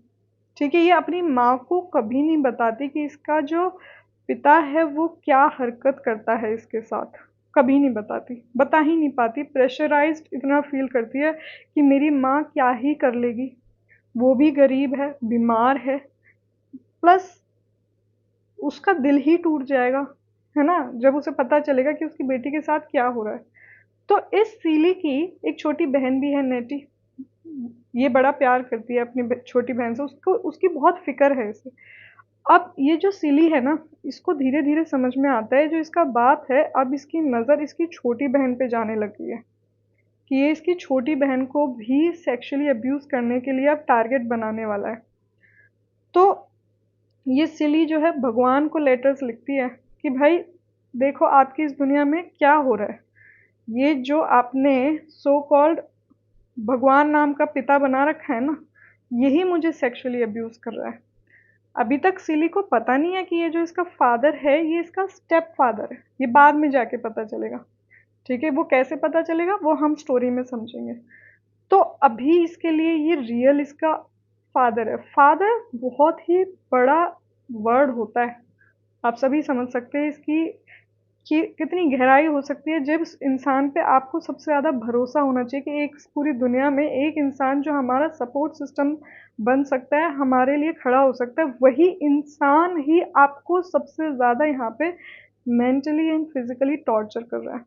S1: ठीक है, ये अपनी माँ को कभी नहीं बताती कि इसका जो पिता है वो क्या हरकत करता है इसके साथ, कभी नहीं बताती, बता ही नहीं पाती। प्रेशराइज्ड इतना फील करती है कि मेरी माँ क्या ही कर लेगी, वो भी गरीब है, बीमार है, प्लस उसका दिल ही टूट जाएगा, है ना, जब उसे पता चलेगा कि उसकी बेटी के साथ क्या हो रहा है। तो इस सीली की एक छोटी बहन भी है, नेटी। ये बड़ा प्यार करती है अपनी छोटी बहन से, उसको उसकी बहुत फिक्र है इसे। अब ये जो सिली है ना, इसको धीरे धीरे समझ में आता है जो इसका बाप है, अब इसकी नज़र इसकी छोटी बहन पे जाने लगी है कि ये इसकी छोटी बहन को भी सेक्सुअली अब्यूज करने के लिए अब टारगेट बनाने वाला है। तो ये सिली जो है भगवान को लेटर्स लिखती है कि भाई देखो आपकी इस दुनिया में क्या हो रहा है, ये जो आपने सो कॉल्ड भगवान नाम का पिता बना रखा है ना, यही मुझे सेक्सुअली अब्यूज कर रहा है। अभी तक सिली को पता नहीं है कि ये जो इसका फादर है ये इसका स्टेप फादर है, ये बाद में जाके पता चलेगा। ठीक है, वो कैसे पता चलेगा वो हम स्टोरी में समझेंगे। तो अभी इसके लिए ये रियल इसका फादर है। फादर बहुत ही बड़ा वर्ड होता है, आप सभी समझ सकते हैं इसकी कि कितनी गहराई हो सकती है जब इस इंसान पे आपको सबसे ज़्यादा भरोसा होना चाहिए कि एक पूरी दुनिया में एक इंसान जो हमारा सपोर्ट सिस्टम बन सकता है, हमारे लिए खड़ा हो सकता है, वही इंसान ही आपको सबसे ज़्यादा यहाँ पे मेंटली एंड फिजिकली टॉर्चर कर रहा है।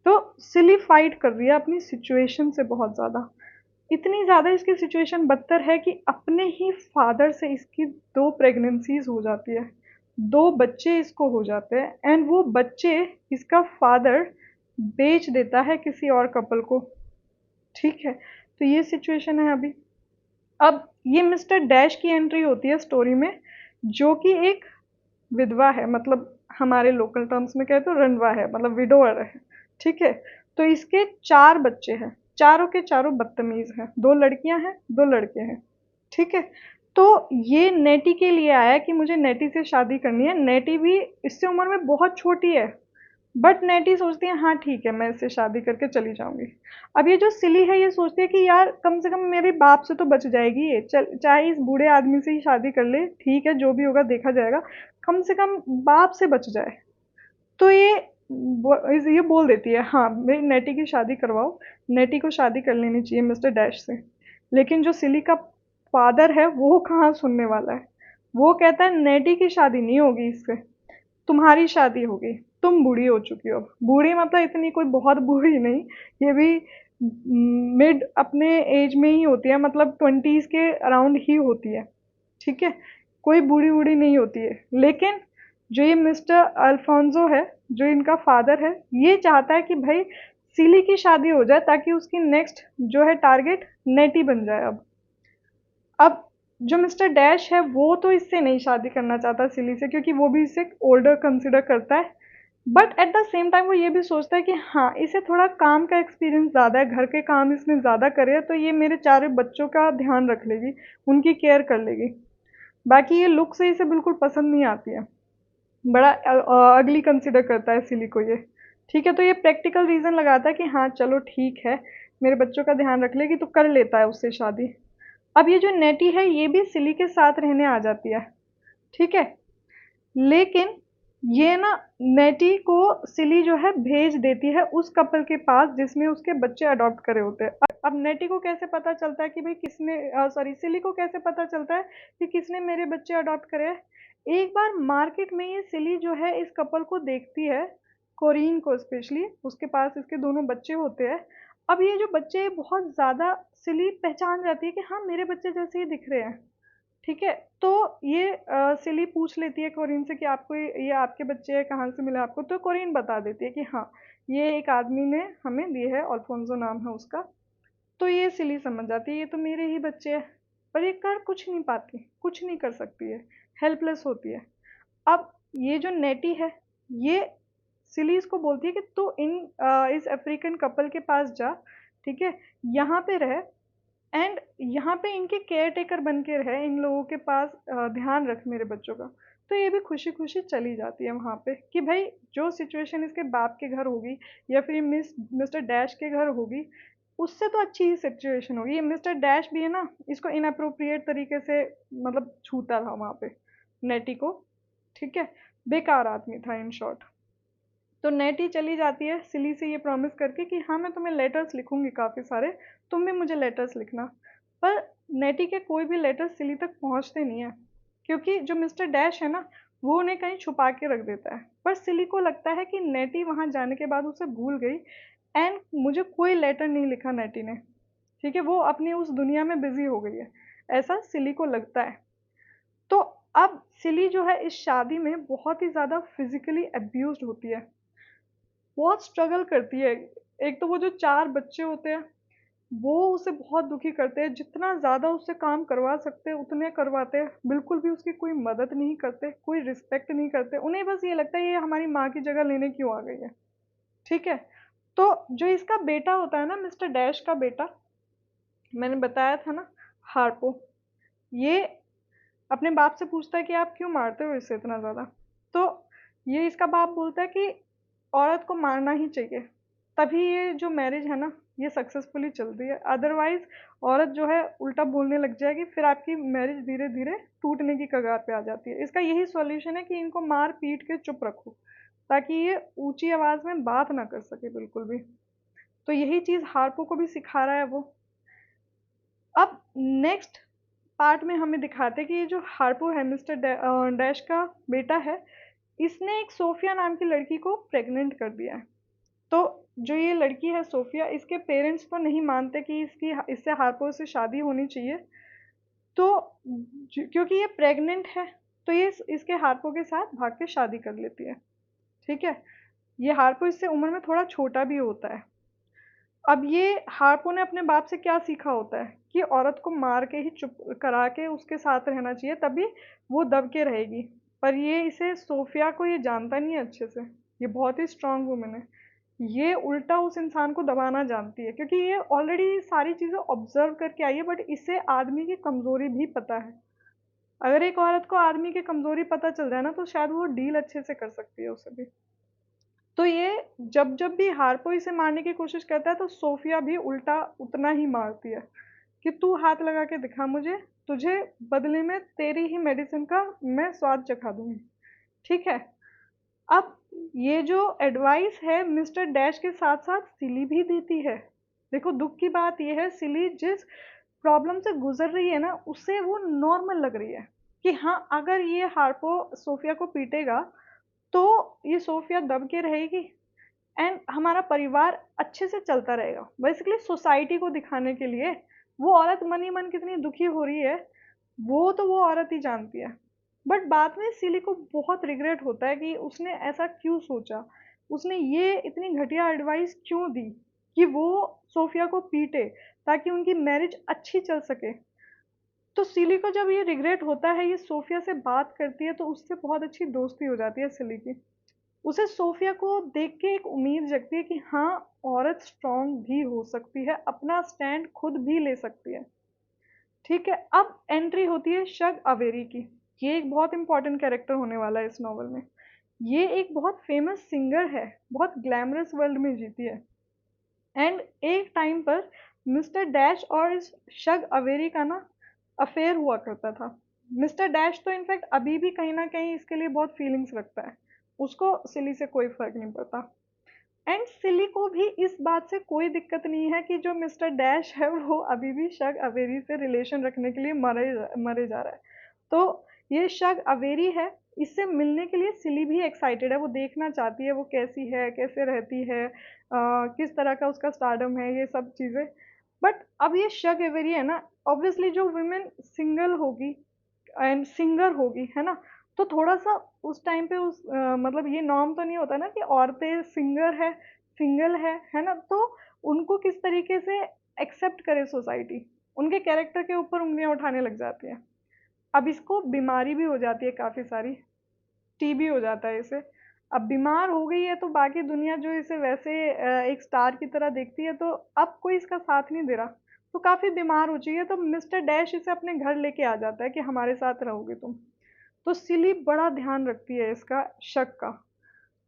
S1: तो सिली फाइट कर रही है अपनी सिचुएशन से बहुत ज़्यादा, इतनी ज़्यादा इसकी सिचुएशन बदतर है कि अपने ही फादर से इसकी 2 प्रेगनेंसीज हो जाती है, 2 बच्चे इसको हो जाते हैं, एंड वो बच्चे इसका फादर बेच देता है किसी और कपल को। ठीक है, तो ये सिचुएशन है अभी। अब ये मिस्टर डैश की एंट्री होती है स्टोरी में, जो कि एक विधवा है, मतलब हमारे लोकल टर्म्स में कहे तो रंडवा है, मतलब विडोअर है। ठीक है, तो इसके 4 बच्चे हैं, चारों के चारों बदतमीज हैं, 2 लड़कियां हैं 2 लड़के हैं। ठीक है, तो ये नेटी के लिए आया है कि मुझे नेटी से शादी करनी है। नेटी भी इससे उम्र में बहुत छोटी है, बट नेटी सोचती है हाँ ठीक है मैं इससे शादी करके चली जाऊंगी। अब ये जो सिली है ये सोचती है कि यार कम से कम मेरे बाप से तो बच जाएगी ये, चल चाहे इस बूढ़े आदमी से ही शादी कर ले, ठीक है जो भी होगा देखा जाएगा, कम से कम बाप से बच जाए। तो ये बोल देती है हाँ मेरी नेटी की शादी करवाओ, नेटी को शादी कर लेनी चाहिए मिस्टर डैश से। लेकिन जो सिली का फादर है वो कहाँ सुनने वाला है, वो कहता है नेटी की शादी नहीं होगी इससे, तुम्हारी शादी होगी, तुम बूढ़ी हो चुकी हो। बूढ़ी मतलब इतनी कोई बहुत बूढ़ी नहीं, ये भी मिड अपने एज में ही होती है, मतलब 20s के अराउंड ही होती है। ठीक है, कोई बूढ़ी बूढ़ी नहीं होती है। लेकिन जो ये मिस्टर अल्फोंसो है, जो इनका फादर है, ये चाहता है कि भाई सिली की शादी हो जाए ताकि उसकी नेक्स्ट जो है टारगेट नेटी बन जाए। अब जो मिस्टर डैश है वो तो इससे नहीं शादी करना चाहता सिली से, क्योंकि वो भी इसे ओल्डर कंसिडर करता है। But at the same time वो ये भी सोचता है कि हाँ इसे थोड़ा काम का एक्सपीरियंस ज़्यादा है, घर के काम इसने ज़्यादा करे है, तो ये मेरे 4 बच्चों का ध्यान रख लेगी, उनकी केयर कर लेगी। बाकी ये लुक से इसे बिल्कुल पसंद नहीं आती है, बड़ा अगली कंसिडर करता है सिली को ये। ठीक है, तो ये प्रैक्टिकल रीज़न लगाता है कि हाँ चलो ठीक है, मेरे बच्चों का ध्यान रख लेगी तो कर लेता है उससे शादी। अब ये जो नेटी है ये भी सिली के साथ रहने आ जाती है, ठीक है। लेकिन ये ना नेटी को सिली जो है भेज देती है उस कपल के पास जिसने उसके बच्चे अडॉप्ट करे होते हैं। अब नेटी को कैसे पता चलता है कि भाई किसने, सॉरी, सिली को कैसे पता चलता है कि किसने मेरे बच्चे अडॉप्ट करे हैं? एक बार मार्केट में ये सिली जो है इस कपल को देखती है, कोरिन को स्पेशली, उसके पास इसके दोनों बच्चे होते हैं। अब ये जो बच्चे बहुत ज्यादा, सिली पहचान जाती है कि हाँ मेरे बच्चे जैसे ही दिख रहे हैं, ठीक है। तो ये सिली पूछ लेती है कोरिन से कि आपको ये आपके बच्चे हैं, कहाँ से मिले आपको? तो कोरिन बता देती है कि हाँ ये एक आदमी ने हमें दिए है, अल्फोंसो नाम है उसका। तो ये सिली समझ जाती है ये तो मेरे ही बच्चे हैं, पर ये कर कुछ नहीं पाती, कुछ नहीं कर सकती है, हेल्पलेस होती है। अब ये जो नेटी है ये सिली इसको बोलती है कि तू इस अफ्रीकन कपल के पास जा, ठीक है, यहाँ पे रह, एंड यहाँ पे इनके केयर टेकर बन के रहे, इन लोगों के पास ध्यान रख मेरे बच्चों का। तो ये भी खुशी खुशी चली जाती है वहाँ पे कि भाई जो सिचुएशन इसके बाप के घर होगी या फिर मिस्टर डैश के घर होगी, उससे तो अच्छी ही सिचुएशन होगी। ये मिस्टर डैश भी है ना, इसको इनअप्रोप्रिएट तरीके से मतलब छूता था वहाँ पे नेटी को, ठीक है, बेकार आदमी था इन शॉर्ट। तो नेटी चली जाती है सिली से ये प्रॉमिस करके कि हाँ मैं तुम्हें लेटर्स लिखूंगी काफ़ी सारे, तुम भी मुझे लेटर्स लिखना। पर नेटी के कोई भी लेटर्स सिली तक पहुंचते नहीं है, क्योंकि जो मिस्टर डैश है ना वो उन्हें कहीं छुपा के रख देता है। पर सिली को लगता है कि नेटी वहां जाने के बाद उसे भूल गई, एंड मुझे कोई लेटर नहीं लिखा नेटी ने, ठीक है, वो अपनी उस दुनिया में बिजी हो गई है, ऐसा सिली को लगता है। तो अब सिली जो है इस शादी में बहुत ही ज़्यादा फिजिकली अब्यूज्ड होती है, बहुत स्ट्रगल करती है। एक तो वो जो 4 बच्चे होते हैं, वो उसे बहुत दुखी करते हैं, जितना ज़्यादा उससे काम करवा सकते हैं उतने करवाते हैं, बिल्कुल भी उसकी कोई मदद नहीं करते, कोई रिस्पेक्ट नहीं करते, उन्हें बस ये लगता है ये हमारी माँ की जगह लेने क्यों आ गई है, ठीक है। तो जो इसका बेटा होता है ना, मिस्टर डैश का बेटा, मैंने बताया था ना, हार्पो, ये अपने बाप से पूछता है कि आप क्यों मारते हो इसे इतना ज़्यादा? तो ये इसका बाप बोलता है कि औरत को मारना ही चाहिए, तभी ये जो मैरिज है ना ये सक्सेसफुली चलती है, अदरवाइज औरत जो है उल्टा बोलने लग जाएगी, फिर आपकी मैरिज धीरे धीरे टूटने की कगार पे आ जाती है। इसका यही सॉल्यूशन है कि इनको मार पीट के चुप रखो, ताकि ये ऊंची आवाज में बात ना कर सके बिल्कुल भी। तो यही चीज हार्पो को भी सिखा रहा है वो। अब नेक्स्ट पार्ट में हमें दिखाते हैं कि ये जो हार्पो है, मिस्टर डैश का बेटा है, इसने एक सोफिया नाम की लड़की को प्रेग्नेंट कर दिया है। तो जो ये लड़की है सोफिया, इसके पेरेंट्स तो नहीं मानते कि इसकी इससे हार्पो से शादी होनी चाहिए। तो क्योंकि ये प्रेग्नेंट है, तो ये इसके हार्पो के साथ भाग के शादी कर लेती है, ठीक है। ये हार्पो इससे उम्र में थोड़ा छोटा भी होता है। अब ये हार्पो ने अपने बाप से क्या सीखा होता है कि औरत को मार के ही चुप करा के उसके साथ रहना चाहिए, तभी वो दब के रहेगी। पर ये इसे सोफिया को ये जानता नहीं है अच्छे से, ये बहुत ही स्ट्रांग वुमन है, ये उल्टा उस इंसान को दबाना जानती है, क्योंकि ये ऑलरेडी सारी चीजें ऑब्जर्व करके आई है। बट इसे आदमी की कमजोरी भी पता है, अगर एक औरत को आदमी की कमजोरी पता चल जाए ना तो शायद वो डील अच्छे से कर सकती है उसे भी। तो ये जब जब भी हार्पो इसे मारने की कोशिश करता है तो सोफिया भी उल्टा उतना ही मारती है कि तू हाथ लगा के दिखा मुझे, तुझे बदले में तेरी ही मेडिसिन का मैं स्वाद चखा दूंगी, ठीक है। अब ये जो एडवाइस है मिस्टर डैश के साथ साथ सिली भी देती है। देखो दुख की बात ये है, सिली जिस प्रॉब्लम से गुजर रही है ना उससे वो नॉर्मल लग रही है कि हाँ अगर ये हार्पो सोफिया को पीटेगा तो ये सोफिया दब के रहेगी, एंड हमारा परिवार अच्छे से चलता रहेगा। बेसिकली सोसाइटी को दिखाने के लिए वो औरत मन ही मन कितनी दुखी हो रही है, वो तो वो औरत ही जानती है। बट बाद में सिली को बहुत रिग्रेट होता है कि उसने ऐसा क्यों सोचा, उसने ये इतनी घटिया एडवाइस क्यों दी कि वो सोफिया को पीटे ताकि उनकी मैरिज अच्छी चल सके। तो सिली को जब ये रिग्रेट होता है, ये सोफिया से बात करती है तो उससे बहुत अच्छी दोस्ती हो जाती है सिली की। उसे सोफिया को देख के एक उम्मीद जगती है कि हाँ औरत स्ट्रांग भी हो सकती है, अपना स्टैंड खुद भी ले सकती है, ठीक है। अब एंट्री होती है शग अवेरी की। ये एक बहुत इंपॉर्टेंट कैरेक्टर होने वाला है इस नॉवल में। ये एक बहुत फेमस सिंगर है, बहुत ग्लैमरस वर्ल्ड में जीती है, एंड एक टाइम पर मिस्टर डैश और इस शग अवेरी का ना अफेयर हुआ करता था। मिस्टर डैश तो इनफैक्ट अभी भी कहीं ना कहीं इसके लिए बहुत फीलिंग्स रखता है, उसको सिली से कोई फर्क नहीं पड़ता। एंड सिली को भी इस बात से कोई दिक्कत नहीं है कि जो मिस्टर डैश है वो अभी भी शग अवेरी से रिलेशन रखने के लिए मरे जा रहा है। तो ये शग अवेरी है, इससे मिलने के लिए सिली भी एक्साइटेड है, वो देखना चाहती है वो कैसी है, कैसे रहती है, किस तरह का उसका स्टारडम है, ये सब चीज़ें। बट अब ये शग अवेरी है ना, ऑब्वियसली जो वुमेन सिंगल होगी एंड सिंगर होगी, है ना, तो थोड़ा सा उस टाइम पे मतलब ये नॉर्म तो नहीं होता ना कि औरतें सिंगर है, सिंगल है ना, तो उनको किस तरीके से एक्सेप्ट करे सोसाइटी, उनके कैरेक्टर के ऊपर उंगलियां उठाने लग जाती है। अब इसको बीमारी भी हो जाती है काफी सारी, टीबी हो जाता है इसे। अब बीमार हो गई है तो बाकी दुनिया जो इसे वैसे एक स्टार की तरह देखती है, तो अब कोई इसका साथ नहीं दे रहा, तो काफी बीमार हो चुकी है, तो मिस्टर डैश इसे अपने घर लेके आ जाता है कि हमारे साथ रहोगे तुम। तो सिली बड़ा ध्यान रखती है इसका, शक का।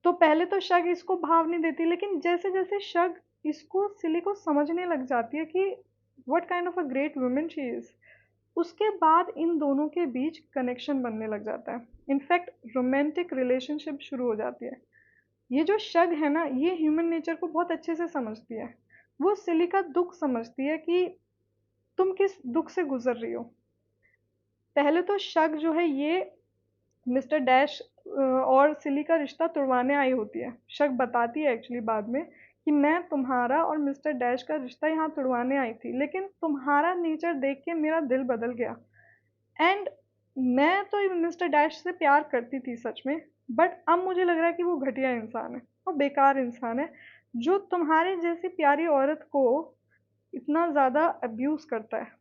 S1: तो पहले तो शग इसको भाव नहीं देती, लेकिन जैसे जैसे शग इसको, सिली को समझने लग जाती है कि what kind of a great woman she is, उसके बाद इन दोनों के बीच कनेक्शन बनने लग जाता है। इनफैक्ट रोमांटिक रिलेशनशिप शुरू हो जाती है। ये जो शग है ना, ये ह्यूमन नेचर को बहुत अच्छे से समझती है। वो सिली का दुख समझती है कि तुम किस दुख से गुजर रही हो। पहले तो शग जो है ये मिस्टर डैश और सिली का रिश्ता तुड़वाने आई होती है। शक बताती है एक्चुअली बाद में कि मैं तुम्हारा और मिस्टर डैश का रिश्ता यहाँ तुड़वाने आई थी, लेकिन तुम्हारा नेचर देख के मेरा दिल बदल गया। एंड मैं तो मिस्टर डैश से प्यार करती थी सच में, बट अब मुझे लग रहा है कि वो घटिया इंसान है और बेकार इंसान है, जो तुम्हारे जैसी प्यारी औरत को इतना ज़्यादा अब्यूज़ करता है।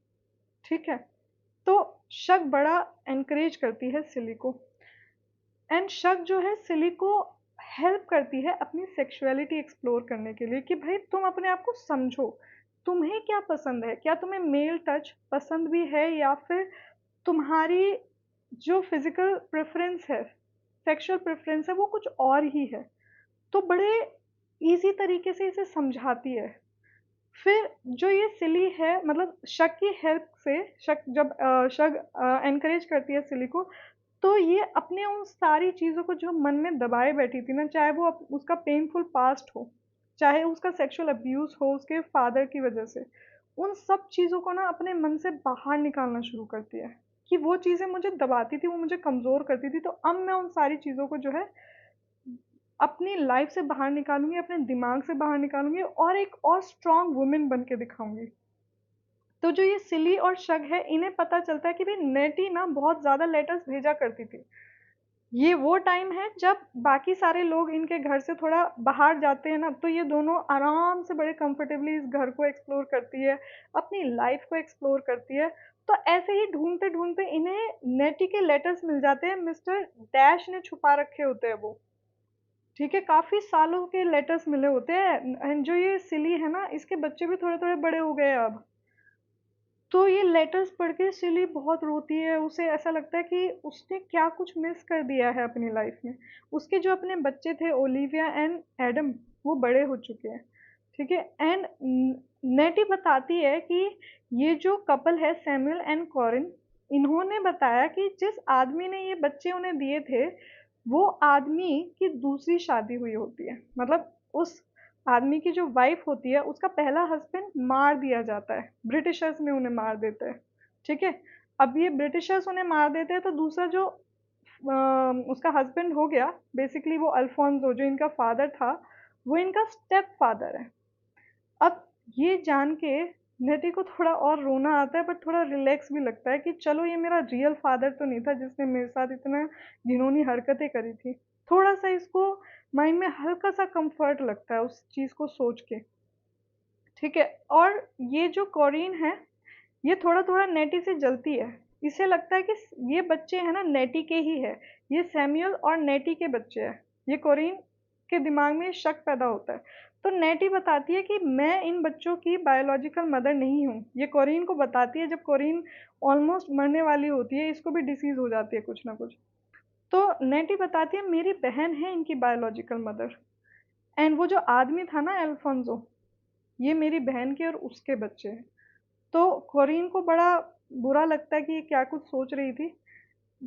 S1: ठीक है? तो शक बड़ा एनकरेज करती है सिली को। एंड शक जो है सिली को हेल्प करती है अपनी सेक्सुअलिटी एक्सप्लोर करने के लिए कि भाई तुम अपने आप को समझो, तुम्हें क्या पसंद है, क्या तुम्हें मेल टच पसंद भी है, या फिर तुम्हारी जो फिजिकल प्रेफरेंस है, सेक्सुअल प्रेफरेंस है, वो कुछ और ही है। तो बड़े इजी तरीके से इसे समझाती है। फिर जो ये सिली है, मतलब शक की हेल्प से, शक जब शक एनकरेज करती है सिली को, तो ये अपने उन सारी चीज़ों को जो मन में दबाए बैठी थी ना, चाहे वो उसका पेनफुल पास्ट हो, चाहे उसका सेक्सुअल अब्यूज हो उसके फादर की वजह से, उन सब चीज़ों को ना अपने मन से बाहर निकालना शुरू करती है कि वो चीज़ें मुझे दबाती थी, वो मुझे कमज़ोर करती थी, तो अब मैं उन सारी चीज़ों को जो है अपनी लाइफ से बाहर निकालूंगी, अपने दिमाग से बाहर निकालूंगी और एक और स्ट्रांग वुमेन बन के दिखाऊंगी। तो जो ये सिली और शग है, इन्हें पता चलता है कि भाई नेटी ना बहुत ज़्यादा लेटर्स भेजा करती थी। ये वो टाइम है जब बाकी सारे लोग इनके घर से थोड़ा बाहर जाते हैं ना, तो ये दोनों आराम से बड़े कंफर्टेबली इस घर को एक्सप्लोर करती है, अपनी लाइफ को एक्सप्लोर करती है। तो ऐसे ही ढूंढते ढूंढते इन्हें नेटी के लेटर्स मिल जाते हैं, मिस्टर डैश ने छुपा रखे होते हैं वो। ठीक है, काफी सालों के लेटर्स मिले होते हैं, एंड जो ये सिली है ना, इसके बच्चे भी थोड़े थोड़े बड़े हो गए हैं अब। तो ये लेटर्स पढ़ के सिली बहुत रोती है, उसे ऐसा लगता है कि उसने क्या कुछ मिस कर दिया है अपनी लाइफ में। उसके जो अपने बच्चे थे ओलिविया एंड एडम, वो बड़े हो चुके हैं। ठीक है, एंड नेटी बताती है कि ये जो कपल है सैमुअल एंड कॉरिन, इन्होंने बताया कि जिस आदमी ने ये बच्चे उन्हें दिए थे, वो आदमी की दूसरी शादी हुई होती है। मतलब उस आदमी की जो वाइफ होती है, उसका पहला हस्बैंड मार दिया जाता है, ब्रिटिशर्स में उन्हें मार देते हैं। ठीक है, अब ये ब्रिटिशर्स उन्हें मार देते हैं, तो दूसरा जो उसका हस्बैंड हो गया, बेसिकली वो अल्फोंसो जो इनका फादर था, वो इनका स्टेप फादर है। अब ये जान के नेटी को थोड़ा और रोना आता है, बट थोड़ा रिलैक्स भी लगता है कि चलो ये मेरा रियल फादर तो नहीं था जिसने मेरे साथ इतना घिनौनी हरकतें करी थी। थोड़ा सा इसको माइंड में हल्का सा कंफर्ट लगता है उस चीज को सोच के। ठीक है, और ये जो कॉरीन है, ये थोड़ा थोड़ा नेटी से जलती है। इसे लगता है कि ये बच्चे हैं ना नेटी के ही है, ये सैमुअल और नेटी के बच्चे हैं। ये कोरिन के दिमाग में शक पैदा होता है। तो नेटी बताती है कि मैं इन बच्चों की बायोलॉजिकल मदर नहीं हूँ, ये कोरिन को बताती है जब कोरिन ऑलमोस्ट मरने वाली होती है, इसको भी डिसीज हो जाती है कुछ ना कुछ। तो नेटी बताती है मेरी बहन है इनकी बायोलॉजिकल मदर, एंड वो जो आदमी था ना अल्फोंसो, ये मेरी बहन के और उसके बच्चे हैं। तो कोरिन को बड़ा बुरा लगता है कि ये क्या कुछ सोच रही थी।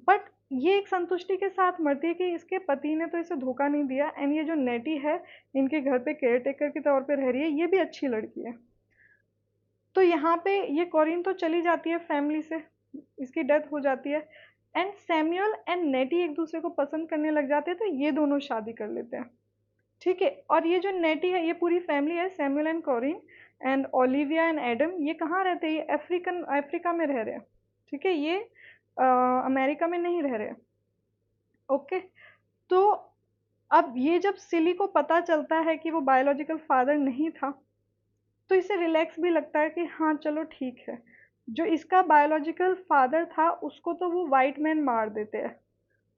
S1: बट ये एक संतुष्टि के साथ मरती है कि इसके पति ने तो इसे धोखा नहीं दिया, एंड ये जो नेटी है इनके घर पे केयर टेकर के तौर पे रह रही है, ये भी अच्छी लड़की है। तो यहाँ पे ये कॉरिन तो चली जाती है फैमिली से, इसकी डेथ हो जाती है, एंड सैमुअल एंड नेटी एक दूसरे को पसंद करने लग जाते हैं, तो ये दोनों शादी कर लेते हैं। ठीक है, और ये जो नेटी है, ये पूरी फैमिली है, Samuel and Corrine and Olivia and Adam, ये कहाँ रहते हैं? ये अफ्रीका में रह रहे हैं। ठीक है, ये अमेरिका में नहीं रह रहे। ओके। तो अब ये जब सिली को पता चलता है कि वो बायोलॉजिकल फादर नहीं था, तो इसे रिलैक्स भी लगता है कि हाँ चलो ठीक है, जो इसका बायोलॉजिकल फादर था उसको तो वो वाइट मैन मार देते हैं।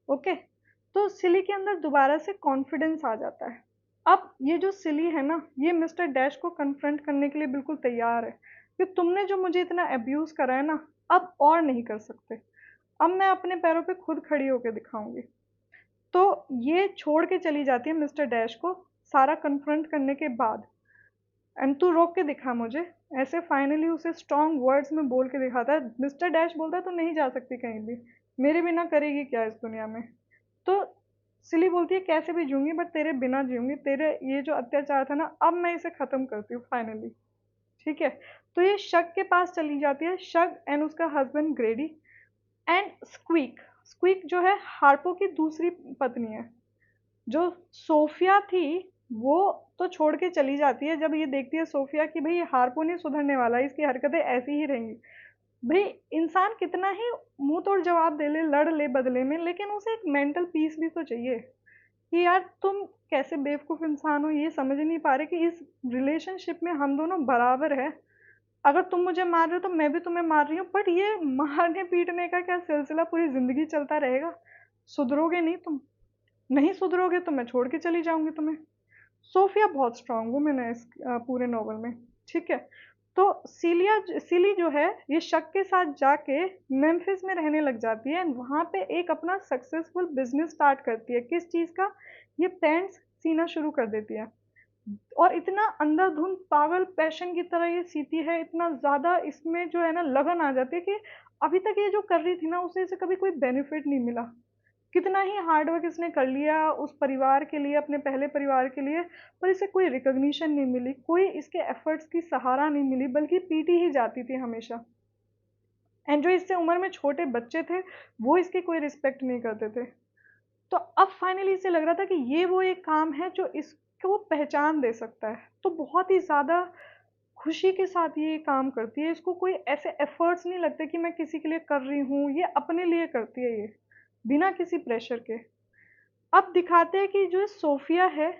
S1: ओके। तो सिली के अंदर दोबारा से कॉन्फिडेंस आ जाता है। अब ये जो सिली है ना, ये मिस्टर डैश को कन्फ्रंट करने के लिए बिल्कुल तैयार है कि तुमने जो मुझे इतना अब्यूज करा है ना, अब और नहीं कर सकते, अब मैं अपने पैरों पे खुद खड़ी होकर दिखाऊंगी। तो ये छोड़ के चली जाती है मिस्टर डैश को, सारा कन्फ्रंट करने के बाद। एंड तू रोक के दिखा मुझे, ऐसे फाइनली उसे स्ट्रॉन्ग वर्ड्स में बोल के दिखाता है। मिस्टर डैश बोलता है तू नहीं जा सकती कहीं भी, मेरे बिना करेगी क्या इस दुनिया में? तो सिली बोलती है कैसे भी जीऊंगी, बट तेरे बिना जीऊंगी, तेरे ये जो अत्याचार था ना, अब मैं इसे खत्म करती हूँ फाइनली। ठीक है। तो ये शक के पास चली जाती है, शक एंड उसका हस्बैंड ग्रेडी एंड स्क्वीक। स्क्वीक जो है हार्पो की दूसरी पत्नी है। जो सोफिया थी वो तो छोड़ के चली जाती है जब ये देखती है सोफिया कि भाई ये हार्पो नहीं सुधरने वाला, इसकी हरकतें ऐसी ही रहेंगी। भाई इंसान कितना ही मुंह तोड़ जवाब दे ले, लड़ ले बदले में, लेकिन उसे एक मेंटल पीस भी तो चाहिए कि यार तुम कैसे बेवकूफ इंसान हो, ये समझ नहीं पा रहे कि इस रिलेशनशिप में हम दोनों बराबर है। अगर तुम मुझे मार रहे हो तो मैं भी तुम्हें मार रही हूँ, बट ये मारने पीटने का क्या सिलसिला पूरी जिंदगी चलता रहेगा? सुधरोगे नहीं तुम, नहीं सुधरोगे तो मैं छोड़ के चली जाऊंगी तुम्हें। सोफिया बहुत स्ट्रांग वुमेन है इस पूरे नॉवल में। ठीक है। तो सिली जो है ये शक के साथ जाके मेम्फिस में रहने लग जाती है, एंड वहां पे एक अपना सक्सेसफुल बिजनेस स्टार्ट करती है। किस चीज का? ये पैंट्स सीना शुरू कर देती है, और इतना अंधाधुंध पागल पैशन की तरह ये सीती है, इतना ज्यादा इसमें जो है ना लगन आ जाती है कि अभी तक ये जो कर रही थी ना उसे इसे कभी कोई बेनिफिट नहीं मिला। कितना ही हार्ड वर्क इसने कर लिया उस परिवार के लिए, अपने पहले परिवार के लिए, पर इसे कोई रिकॉग्निशन नहीं मिली, कोई इसके एफर्ट्स की सहारा नहीं मिली, बल्कि पीटी ही जाती थी हमेशा। एंड जो इससे उम्र में छोटे बच्चे थे वो इसकी कोई रिस्पेक्ट नहीं करते थे। तो अब फाइनली इसे लग रहा था कि ये वो एक काम है जो इसको पहचान दे सकता है, तो बहुत ही ज्यादा खुशी के साथ ये काम करती है। इसको कोई ऐसे एफर्ट्स नहीं लगते कि मैं किसी के लिए कर रही हूँ, ये अपने लिए करती है ये, बिना किसी प्रेशर के। अब दिखाते हैं कि जो सोफिया है,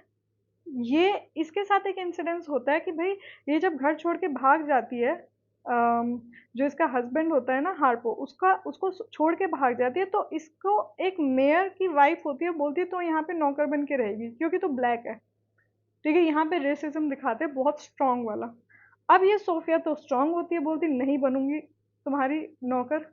S1: ये इसके साथ एक इंसिडेंस होता है कि भाई ये जब घर छोड़ के भाग जाती है, जो इसका हस्बैंड होता है ना हार्पो, उसका उसको छोड़ के भाग जाती है, तो इसको एक मेयर की वाइफ होती है, बोलती है तो यहाँ पे नौकर बन के रहेगी क्योंकि तो ब्लैक है। ठीक है, यहाँ पे रेसिज्म दिखाते हैं बहुत स्ट्रांग वाला। अब ये सोफिया तो स्ट्रांग होती है, बोलती नहीं बनूंगी तुम्हारी नौकर,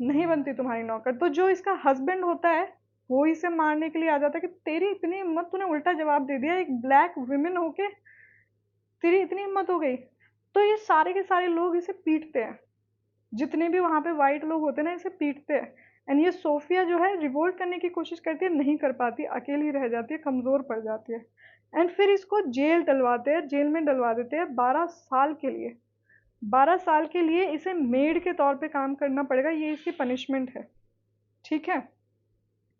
S1: नहीं बनती तुम्हारी नौकर। तो जो इसका हस्बैंड होता है वो इसे मारने के लिए आ जाता है कि तेरी इतनी हिम्मत, तूने उल्टा जवाब दे दिया एक ब्लैक वुमेन होके, तेरी इतनी हिम्मत हो गई। तो ये सारे के सारे लोग इसे पीटते हैं, जितने भी वहां पे वाइट लोग होते हैं ना इसे पीटते हैं। एंड ये सोफिया जो है रिवोल्ट करने की कोशिश करती है, नहीं कर पाती, अकेली रह जाती है, कमजोर पड़ जाती है। एंड फिर इसको जेल डलवाते हैं, जेल में डलवा देते हैं 12 साल के लिए। 12 साल के लिए इसे मेड के तौर पे काम करना पड़ेगा, ये इसकी पनिशमेंट है। ठीक है।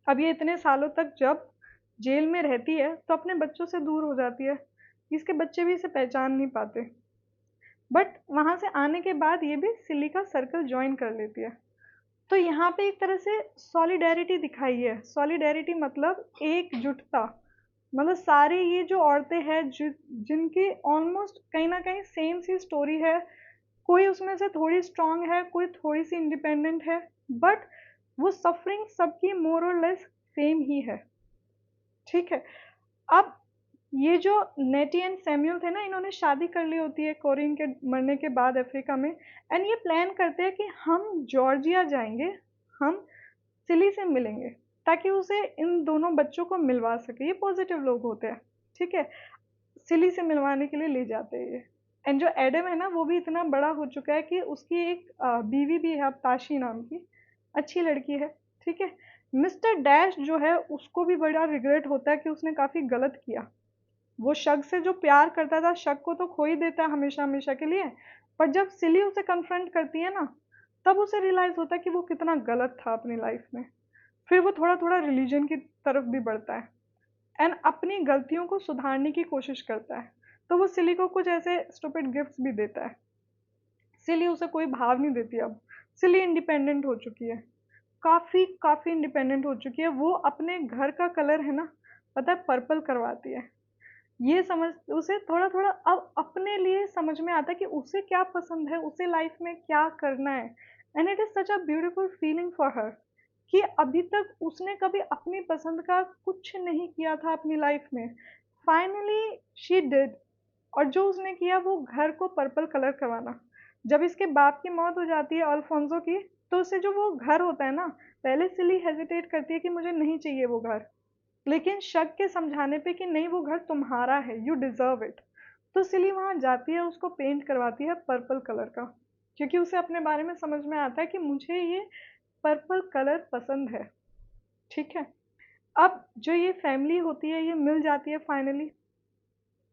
S1: अब ये इतने सालों तक जब जेल में रहती है तो अपने बच्चों से दूर हो जाती है, इसके बच्चे भी इसे पहचान नहीं पाते। बट वहां से आने के बाद ये भी सिली का सर्कल ज्वाइन कर लेती है। तो यहाँ पे एक तरह से सॉलिडेरिटी दिखाई है। सॉलिडेरिटी मतलब एकजुटता, मतलब सारी ये जो औरतें हैं जिनकी ऑलमोस्ट कहीं ना कहीं सेम सी स्टोरी है, कोई उसमें से थोड़ी स्ट्रांग है, कोई थोड़ी सी इंडिपेंडेंट है, बट वो सफरिंग सबकी मोर और लेस सेम ही है। ठीक है। अब ये जो नेटी एंड सैमुअल थे ना, इन्होंने शादी कर ली होती है कोरिन के मरने के बाद अफ्रीका में, एंड ये प्लान करते हैं कि हम जॉर्जिया जाएंगे, हम सिली से मिलेंगे ताकि उसे इन दोनों बच्चों को मिलवा सके। ये पॉजिटिव लोग होते हैं। ठीक है। सिली से मिलवाने के लिए ले जाते हैं ये। एंड जो एडम है ना वो भी इतना बड़ा हो चुका है कि उसकी एक बीवी भी है अब, ताशी नाम की, अच्छी लड़की है, ठीक है। मिस्टर डैश जो है उसको भी बड़ा रिग्रेट होता है कि उसने काफी गलत किया। वो शक से जो प्यार करता था, शक को तो खो ही देता है हमेशा हमेशा के लिए, पर जब सिली उसे कन्फ्रंट करती है ना, तब उसे रियलाइज होता है कि वो कितना गलत था अपनी लाइफ में। फिर वो थोड़ा थोड़ा रिलीजन की तरफ भी बढ़ता है एंड अपनी गलतियों को सुधारने की कोशिश करता है। तो वो सिली को कुछ ऐसे स्टूपिड गिफ्ट्स भी देता है। सिली उसे कोई भाव नहीं देती अब। सिली इंडिपेंडेंट हो चुकी है, काफी काफी इंडिपेंडेंट हो चुकी है। वो अपने घर का कलर है ना, पता है, पर्पल करवाती है। ये समझ उसे थोड़ा थोड़ा अब अपने लिए समझ में आता है कि उसे क्या पसंद है, उसे लाइफ में क्या करना है। And it is such a beautiful feeling for her कि अभी तक उसने कभी अपनी पसंद का कुछ नहीं किया था अपनी लाइफ में, फाइनली शी डिड। और जो उसने किया वो घर को पर्पल कलर करवाना। जब इसके बाप की मौत हो जाती है अल्फोंसो की, तो उसे जो वो घर होता है ना, पहले सिली हेजिटेट करती है कि मुझे नहीं चाहिए वो घर, लेकिन शक के समझाने पे कि नहीं वो घर तुम्हारा है, यू डिजर्व इट, तो सिली वहां जाती है, उसको पेंट करवाती है पर्पल कलर का, क्योंकि उसे अपने बारे में समझ में आता है कि मुझे ये पर्पल कलर पसंद है, ठीक है। अब जो ये फैमिली होती है ये मिल जाती है फाइनली।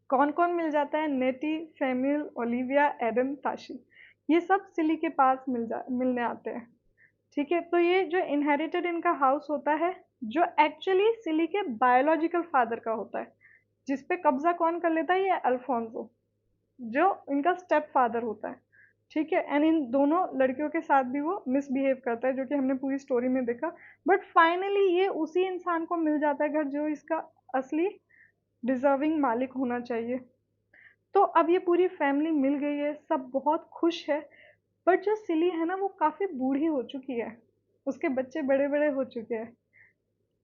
S1: कौन कौन मिल जाता है? नेटी, सैमुअल, ओलिविया, एडम, ताशी, ये सब सिली के पास मिलने आते हैं, ठीक है। तो ये जो इनहेरिटेड इनका हाउस होता है, जो एक्चुअली सिली के बायोलॉजिकल फादर का होता है, जिस पे कब्जा कौन कर लेता है? ये अल्फोंसो, जो इनका स्टेप फादर होता है, ठीक है। एंड इन दोनों लड़कियों के साथ भी वो मिसबिहेव करता है, जो कि हमने पूरी स्टोरी में देखा। बट फाइनली ये उसी इंसान को मिल जाता है घर जो इसका असली डिजर्विंग मालिक होना चाहिए। तो अब ये पूरी फैमिली मिल गई है, सब बहुत खुश है। बट जो सिली है ना वो काफी बूढ़ी हो चुकी है, उसके बच्चे बड़े बड़े हो चुके हैं।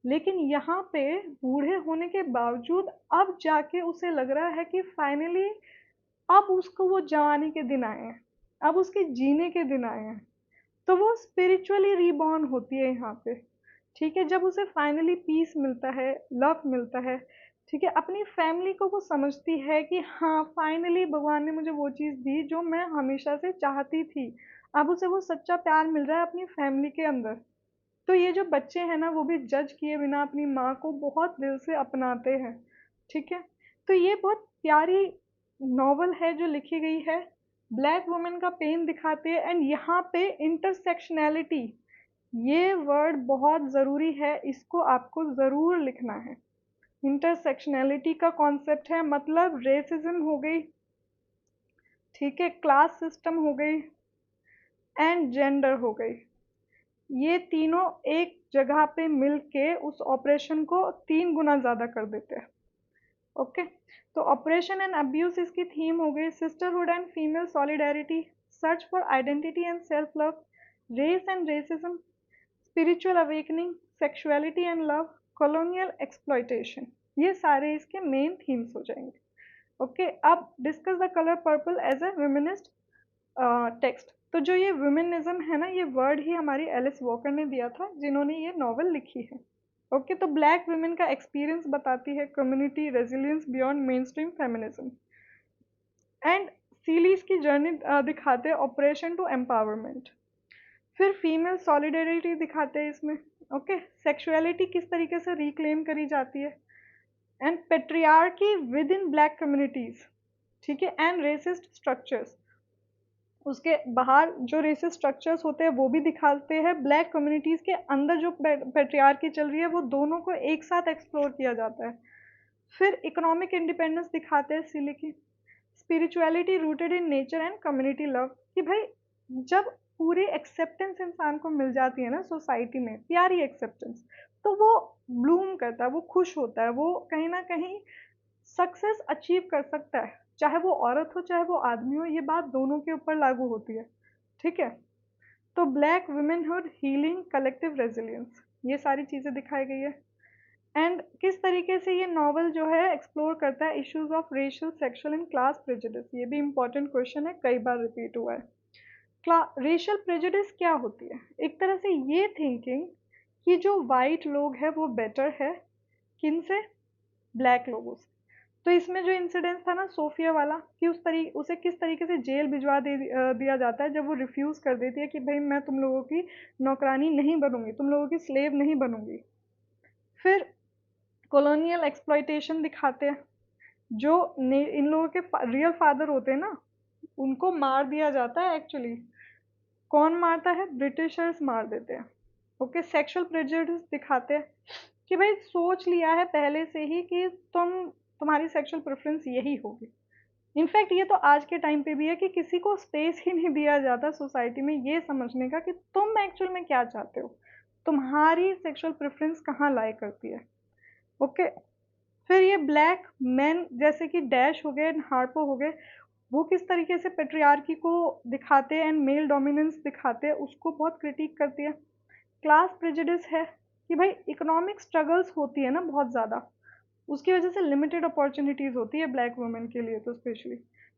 S1: लेकिन यहाँ पे बूढ़े होने के बावजूद अब जाके उसे लग रहा है कि फाइनली अब उसको वो जवानी के दिन आए हैं, अब उसके जीने के दिन आए हैं। तो वो स्पिरिचुअली रीबॉर्न होती है यहाँ पे, ठीक है। जब उसे फाइनली पीस मिलता है, लव मिलता है, ठीक है, अपनी फैमिली को वो समझती है कि हाँ फाइनली भगवान ने मुझे वो चीज़ दी जो मैं हमेशा से चाहती थी। अब उसे वो सच्चा प्यार मिल रहा है अपनी फैमिली के अंदर। तो ये जो बच्चे हैं ना वो भी जज किए बिना अपनी माँ को बहुत दिल से अपनाते हैं, ठीक है। तो ये बहुत प्यारी नॉवल है जो लिखी गई है, ब्लैक वुमेन का पेन दिखाते हैं। एंड यहाँ पे इंटरसेक्शनैलिटी, ये वर्ड बहुत ज़रूरी है, इसको आपको ज़रूर लिखना है। इंटरसेक्शनैलिटी का कॉन्सेप्ट है, मतलब रेसिज्म हो गई, ठीक है, क्लास सिस्टम हो गई एंड जेंडर हो गई, ये तीनों एक जगह पे मिलके उस ऑपरेशन को 3 गुना ज़्यादा कर देते हैं, ओके। तो ऑपरेशन एंड अब्यूज इसकी थीम हो गई, sisterhood and female solidarity, search for identity and self love, race and racism, spiritual awakening, sexuality and love, colonial exploitation, ये सारे इसके मेन थीम्स हो जाएंगे, ओके। अब discuss the colour purple as a feminist text. तो जो ये वुमेनिज्म है ना, ये वर्ड ही हमारी एलिस वॉकर ने दिया था, जिन्होंने ये नॉवल लिखी है, ओके। तो ब्लैक वुमेन का एक्सपीरियंस बताती है, community, resilience beyond mainstream feminism. And Celie's की जर्नी दिखाते हैं, ऑपरेशन टू एम्पावरमेंट। फिर फीमेल सॉलिडेरिटी दिखाते हैं इसमें, ओके। सेक्सुअलिटी किस तरीके से रिक्लेम करी जाती है, and patriarchy with in black communities, ठीक है, एंड रेसिस्ट स्ट्रक्चर्स, उसके बाहर जो रेसिस स्ट्रक्चर्स होते हैं वो भी दिखाते हैं, ब्लैक कम्युनिटीज़ के अंदर जो पेट्रियार्की चल रही है वो दोनों को एक साथ एक्सप्लोर किया जाता है। फिर इकोनॉमिक इंडिपेंडेंस दिखाते हैं सिली की, spirituality rooted in nature and community love, कि भाई जब पूरी एक्सेप्टेंस इंसान को मिल जाती है ना सोसाइटी में, प्यारी एक्सेप्टेंस, तो वो ब्लूम करता है, वो खुश होता है, वो कहीं ना कहीं सक्सेस अचीव कर सकता है, चाहे वो औरत हो चाहे वो आदमी हो, ये बात दोनों के ऊपर लागू होती है, ठीक है। तो black womanhood, healing, collective resilience, ये सारी चीज़ें दिखाई गई है। एंड किस तरीके से ये नॉवल जो है एक्सप्लोर करता है issues of racial, sexual and class prejudice, ये भी इंपॉर्टेंट क्वेश्चन है, कई बार रिपीट हुआ है। रेशियल प्रेजुडिस क्या होती है? एक तरह से ये थिंकिंग कि जो वाइट लोग हैं वो बेटर है, किन से? ब्लैक लोगों से। तो इसमें जो इंसिडेंस था ना सोफिया वाला, कि उसे किस तरीके से जेल भिजवा दिया जाता है जब वो रिफ्यूज कर देती है कि भाई मैं तुम लोगों की नौकरानी नहीं बनूंगी, तुम लोगों की स्लेव नहीं बनूंगी। फिर कॉलोनियल एक्सप्लॉइटेशन दिखाते हैं, जो इन लोगों के रियल फादर होते हैं ना, उनको मार दिया जाता है एक्चुअली। कौन मारता है? ब्रिटिशर्स मार देते हैं। ओके, सेक्सुअल प्रेजुडिस दिखाते हैं कि भाई सोच लिया है पहले से ही कि तुम्हारी सेक्सुअल प्रेफरेंस यही होगी। इनफैक्ट ये तो आज के टाइम पे भी है कि किसी को स्पेस ही नहीं दिया जाता सोसाइटी में ये समझने का कि तुम एक्चुअल में क्या चाहते हो, तुम्हारी सेक्सुअल प्रेफरेंस कहाँ लाई करती है। ओके, फिर ये ब्लैक मैन जैसे कि डैश हो गए, हार्पो हो गए, वो किस तरीके से पेट्रियार्की को दिखाते हैं एंड मेल डोमिनेंस दिखाते हैं, उसको बहुत क्रिटिक करती है। क्लास प्रेजुडिस है कि भाई इकोनॉमिक स्ट्रगल्स होती है ना बहुत ज़्यादा, उसकी वजह से लिमिटेड अपॉर्चुनिटीज़ होती है ब्लैक वुमेन के लिए। तो स्पेशली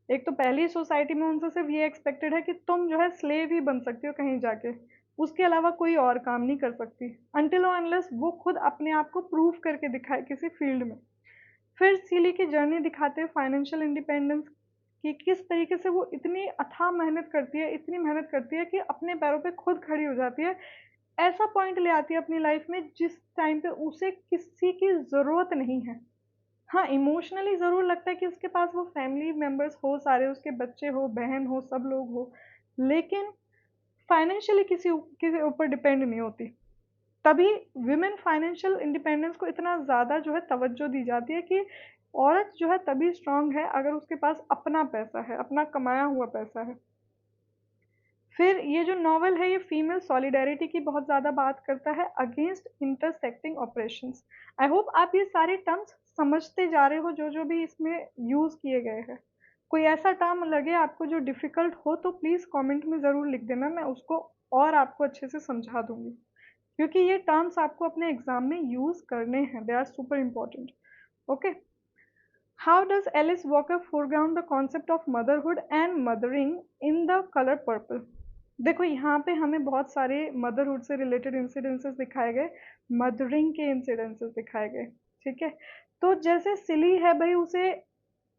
S1: एक तो पहली सोसाइटी में उनसे सिर्फ ये एक्सपेक्टेड है कि तुम जो है स्लेव ही बन सकती हो कहीं जाके, उसके अलावा कोई और काम नहीं कर सकती अनटिल और अनलेस वो खुद अपने आप को प्रूव करके दिखाए किसी फील्ड में। फिर सीली की जर्नी दिखाते हैं फाइनेंशियल इंडिपेंडेंस कि किस तरीके से वो इतनी अथाह मेहनत करती है, इतनी मेहनत करती है कि अपने पैरों पे खुद खड़ी हो जाती है। ऐसा पॉइंट ले आती है अपनी लाइफ में जिस टाइम पे उसे किसी की ज़रूरत नहीं है। हाँ, इमोशनली ज़रूर लगता है कि उसके पास वो फैमिली मेंबर्स हो सारे, उसके बच्चे हो, बहन हो, सब लोग हो, लेकिन फाइनेंशियली किसी ऊपर डिपेंड नहीं होती। तभी विमेन फाइनेंशियल इंडिपेंडेंस को इतना ज़्यादा जो है तवज्जो दी जाती है कि औरत जो है तभी स्ट्रांग है अगर उसके पास अपना पैसा है, अपना कमाया हुआ पैसा है। फिर ये जो नॉवल है ये फीमेल सॉलिडेरिटी की बहुत ज़्यादा बात करता है against intersecting operations. I hope आप ये सारे टर्म्स समझते जा रहे हो जो जो भी इसमें यूज़ किए गए हैं। कोई ऐसा टर्म लगे आपको जो डिफ़िकल्ट हो तो प्लीज़ कमेंट में ज़रूर लिख देना, मैं उसको और आपको अच्छे से समझा दूंगी, क्योंकि ये टर्म्स आपको अपने एग्जाम में यूज़ करने हैं, they are super important. Okay, how does Alice Walker foreground the concept of motherhood and mothering in the colour purple? देखो यहाँ पे हमें बहुत सारे मदरहुड से रिलेटेड इंसिडेंसेस दिखाए गए, मदरिंग के इंसिडेंसेस दिखाए गए। ठीक है, तो जैसे सिली है भाई, उसे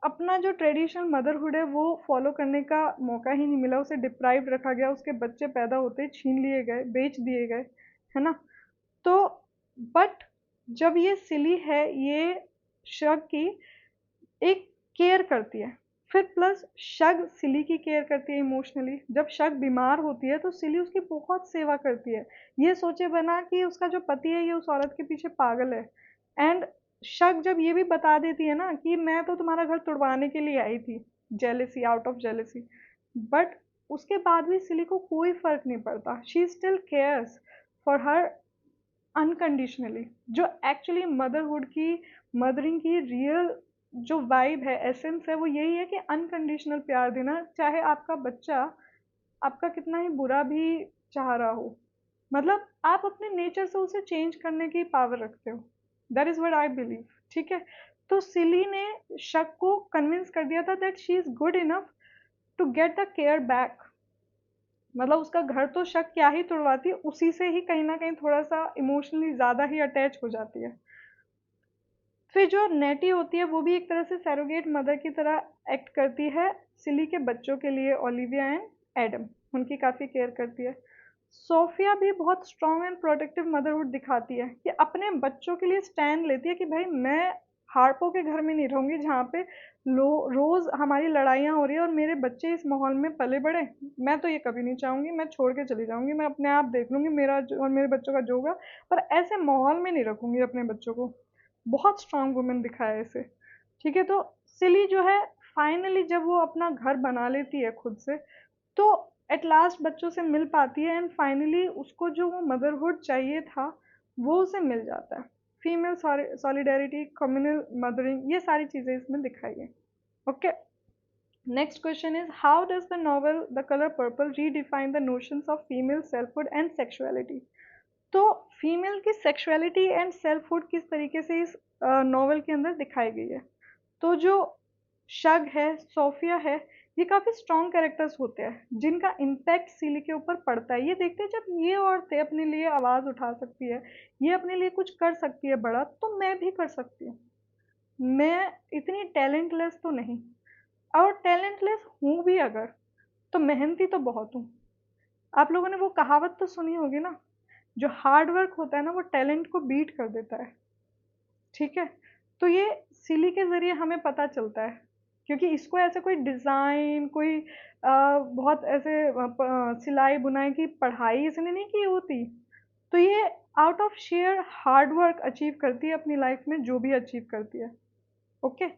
S1: अपना जो ट्रेडिशनल मदरहुड है वो फॉलो करने का मौका ही नहीं मिला, उसे डिप्राइव्ड रखा गया, उसके बच्चे पैदा होते ही छीन लिए गए, बेच दिए गए, है ना। तो बट जब ये सिली है, ये शक की एक केयर करती है, फिर प्लस शग सिली की केयर करती है इमोशनली। जब शग बीमार होती है तो सिली उसकी बहुत सेवा करती है, ये सोचे बना कि उसका जो पति है ये उस औरत के पीछे पागल है। एंड शग जब ये भी बता देती है ना कि मैं तो तुम्हारा घर तुड़वाने के लिए आई थी, jealousy, out of jealousy, but उसके बाद भी सिली को कोई फर्क नहीं पड़ता, she still cares for her unconditionally. जो एक्चुअली मदरहुड की, मदरिंग की रियल जो वाइब है, एसेंस है, वो यही है कि अनकंडीशनल प्यार देना, चाहे आपका बच्चा आपका कितना ही बुरा भी चाह रहा हो। मतलब आप अपने नेचर से उसे चेंज करने की पावर रखते हो, that is what I believe. ठीक है, तो सिली ने शक को कन्विंस कर दिया था that she is good enough to get the care back. मतलब उसका घर तो शक क्या ही तुड़वाती है, उसी से ही कहीं ना कहीं थोड़ा सा इमोशनली ज़्यादा ही अटैच हो जाती है। फिर जो नेटी होती है वो भी एक तरह से सैरोगेट मदर की तरह एक्ट करती है सिली के बच्चों के लिए, ओलिविया एंड एडम, उनकी काफ़ी केयर करती है। सोफिया भी बहुत स्ट्रॉन्ग एंड प्रोटेक्टिव मदरहुड दिखाती है कि अपने बच्चों के लिए स्टैंड लेती है कि भाई मैं हार्पो के घर में नहीं रहूंगी जहाँ पे रोज हमारी लड़ाइयाँ हो रही है और मेरे बच्चे इस माहौल में पले बड़े। मैं तो ये कभी नहीं चाहूंगी, मैं छोड़ के चली जाऊंगी, मैं अपने आप देख लूंगी मेरा और मेरे बच्चों का जो होगा, पर ऐसे माहौल में नहीं रखूंगी अपने बच्चों को। बहुत स्ट्रांग वुमेन दिखाया है इसे। ठीक है, तो सिली जो है फाइनली जब वो अपना घर बना लेती है खुद से, तो एट लास्ट बच्चों से मिल पाती है एंड फाइनली उसको जो वो मदरहुड चाहिए था वो उसे मिल जाता है। फीमेल सॉलिडेरिटी, कम्युनल मदरिंग, ये सारी चीज़ें इसमें दिखाई है। Okay, next question is how does the novel the colour purple redefine the notions of female selfhood and sexuality? तो फीमेल की सेक्सुअलिटी एंड सेल्फहुड किस तरीके से इस नॉवल के अंदर दिखाई गई है? तो जो शग है, सोफिया है, ये काफ़ी स्ट्रॉन्ग कैरेक्टर्स होते हैं जिनका इम्पैक्ट सीली के ऊपर पड़ता है। ये देखते हैं जब ये औरतें अपने लिए आवाज़ उठा सकती है, ये अपने लिए कुछ कर सकती है बड़ा, तो मैं भी कर सकती हूँ। मैं इतनी टैलेंटलेस तो नहीं, और टैलेंटलेस हूँ भी अगर, तो मेहनती तो बहुत हूँ। आप लोगों ने वो कहावत तो सुनी होगी ना, जो हार्ड वर्क होता है ना वो टैलेंट को बीट कर देता है। ठीक है, तो ये सिली के ज़रिए हमें पता चलता है, क्योंकि इसको ऐसे कोई डिज़ाइन, कोई बहुत ऐसे सिलाई बुनाई की पढ़ाई इसने नहीं की होती। तो ये out of share hard work achieve करती है अपनी लाइफ में, जो भी अचीव करती है। ओके,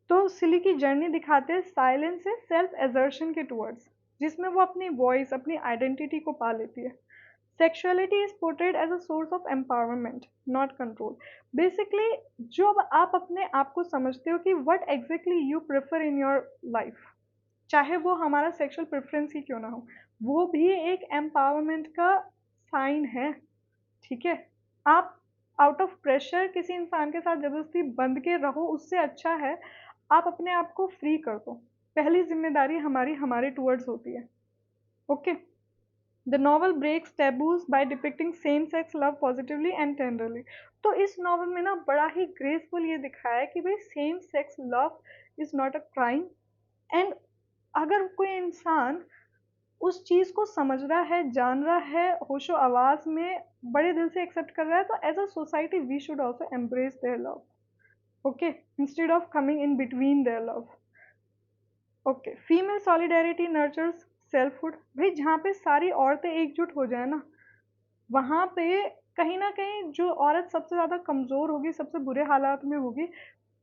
S1: तो सिली की जर्नी दिखाते हैं साइलेंस से सेल्फ एजर्शन के टुवर्ड्स, जिसमें वो अपनी वॉइस, अपनी आइडेंटिटी को पा लेती है। Sexuality is portrayed as a source of empowerment, not control. Basically जब आप अपने आप को समझते हो कि what exactly you prefer in your life, चाहे वो हमारा सेक्सुअल प्रेफरेंस ही क्यों ना हो, वो भी एक एम्पावरमेंट का साइन है। ठीक है, आप आउट ऑफ प्रेशर किसी इंसान के साथ जबरदस्ती बंध के रहो, उससे अच्छा है आप अपने आप को फ्री कर दो। पहली जिम्मेदारी हमारी हमारे टूवर्ड्स होती है। Okay, the novel breaks taboos by depicting same sex love positively and tenderly. तो इस नॉवल में ना बड़ा ही ग्रेसफुल ये दिखाया है कि भाई same sex love is not a crime, and अगर कोई इंसान उस चीज़ को समझ रहा है, जान रहा है, होशो आवाज में बड़े दिल से एक्सेप्ट कर रहा है, तो as a society we should also embrace their love. Okay, instead of coming in between their love. Okay, female solidarity nurtures selfhood. भाई जहाँ पे सारी औरतें एकजुट हो जाए ना, वहाँ पे कहीं ना कहीं जो औरत सबसे ज़्यादा कमज़ोर होगी, सबसे बुरे हालात में होगी,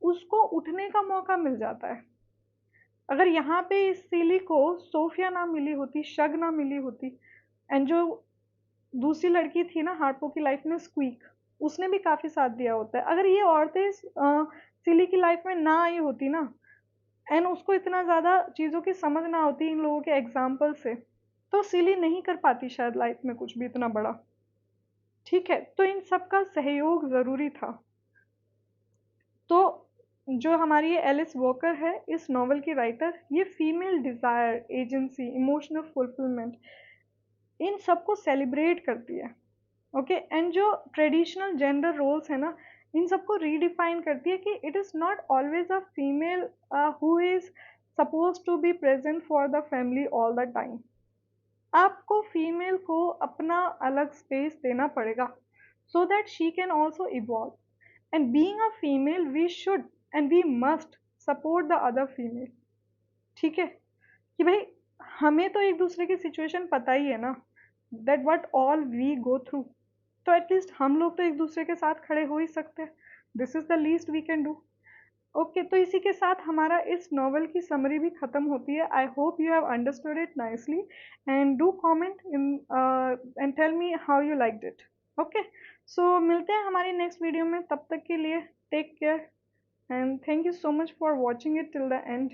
S1: उसको उठने का मौका मिल जाता है। अगर यहाँ पे इस सीली को सोफिया ना मिली होती, शग ना मिली होती, एंड जो दूसरी लड़की थी ना हार्पो की लाइफ में, स्क्वीक, उसने भी काफ़ी साथ दिया होता है। अगर ये औरतें सिली की लाइफ में ना आई होती ना, एंड उसको इतना ज़्यादा चीज़ों की समझ ना होती इन लोगों के एग्जाम्पल से, तो सिली नहीं कर पाती शायद लाइफ में कुछ भी इतना बड़ा। ठीक है, तो इन सब का सहयोग ज़रूरी था। तो जो हमारी ये एलिस वॉकर है, इस नॉवल की राइटर, ये female desire, agency, emotional fulfilment, इन सबको सेलिब्रेट करती है। ओके, एंड जो ट्रेडिशनल जेंडर रोल्स है ना, इन सबको रीडिफाइन करती है कि it is not always a female who is suppose to be present for the family all the time. आपको फीमेल को अपना अलग स्पेस देना पड़ेगा, so that she can also evolve. And being a female we should and we must support the other female. ठीक है, कि भाई हमें तो एक दूसरे की सिचुएशन पता ही है ना, that what all we go through, तो एटलीस्ट हम लोग तो एक दूसरे के साथ खड़े हो ही सकते हैं। This is the least we can do. Okay, तो इसी के साथ हमारा इस नॉवल की समरी भी खत्म होती है। I hope you have understood it nicely, and do comment in and tell me how you liked it. Okay, so मिलते हैं हमारी नेक्स्ट वीडियो में, तब तक के लिए take care, and thank you so much for watching it till the and.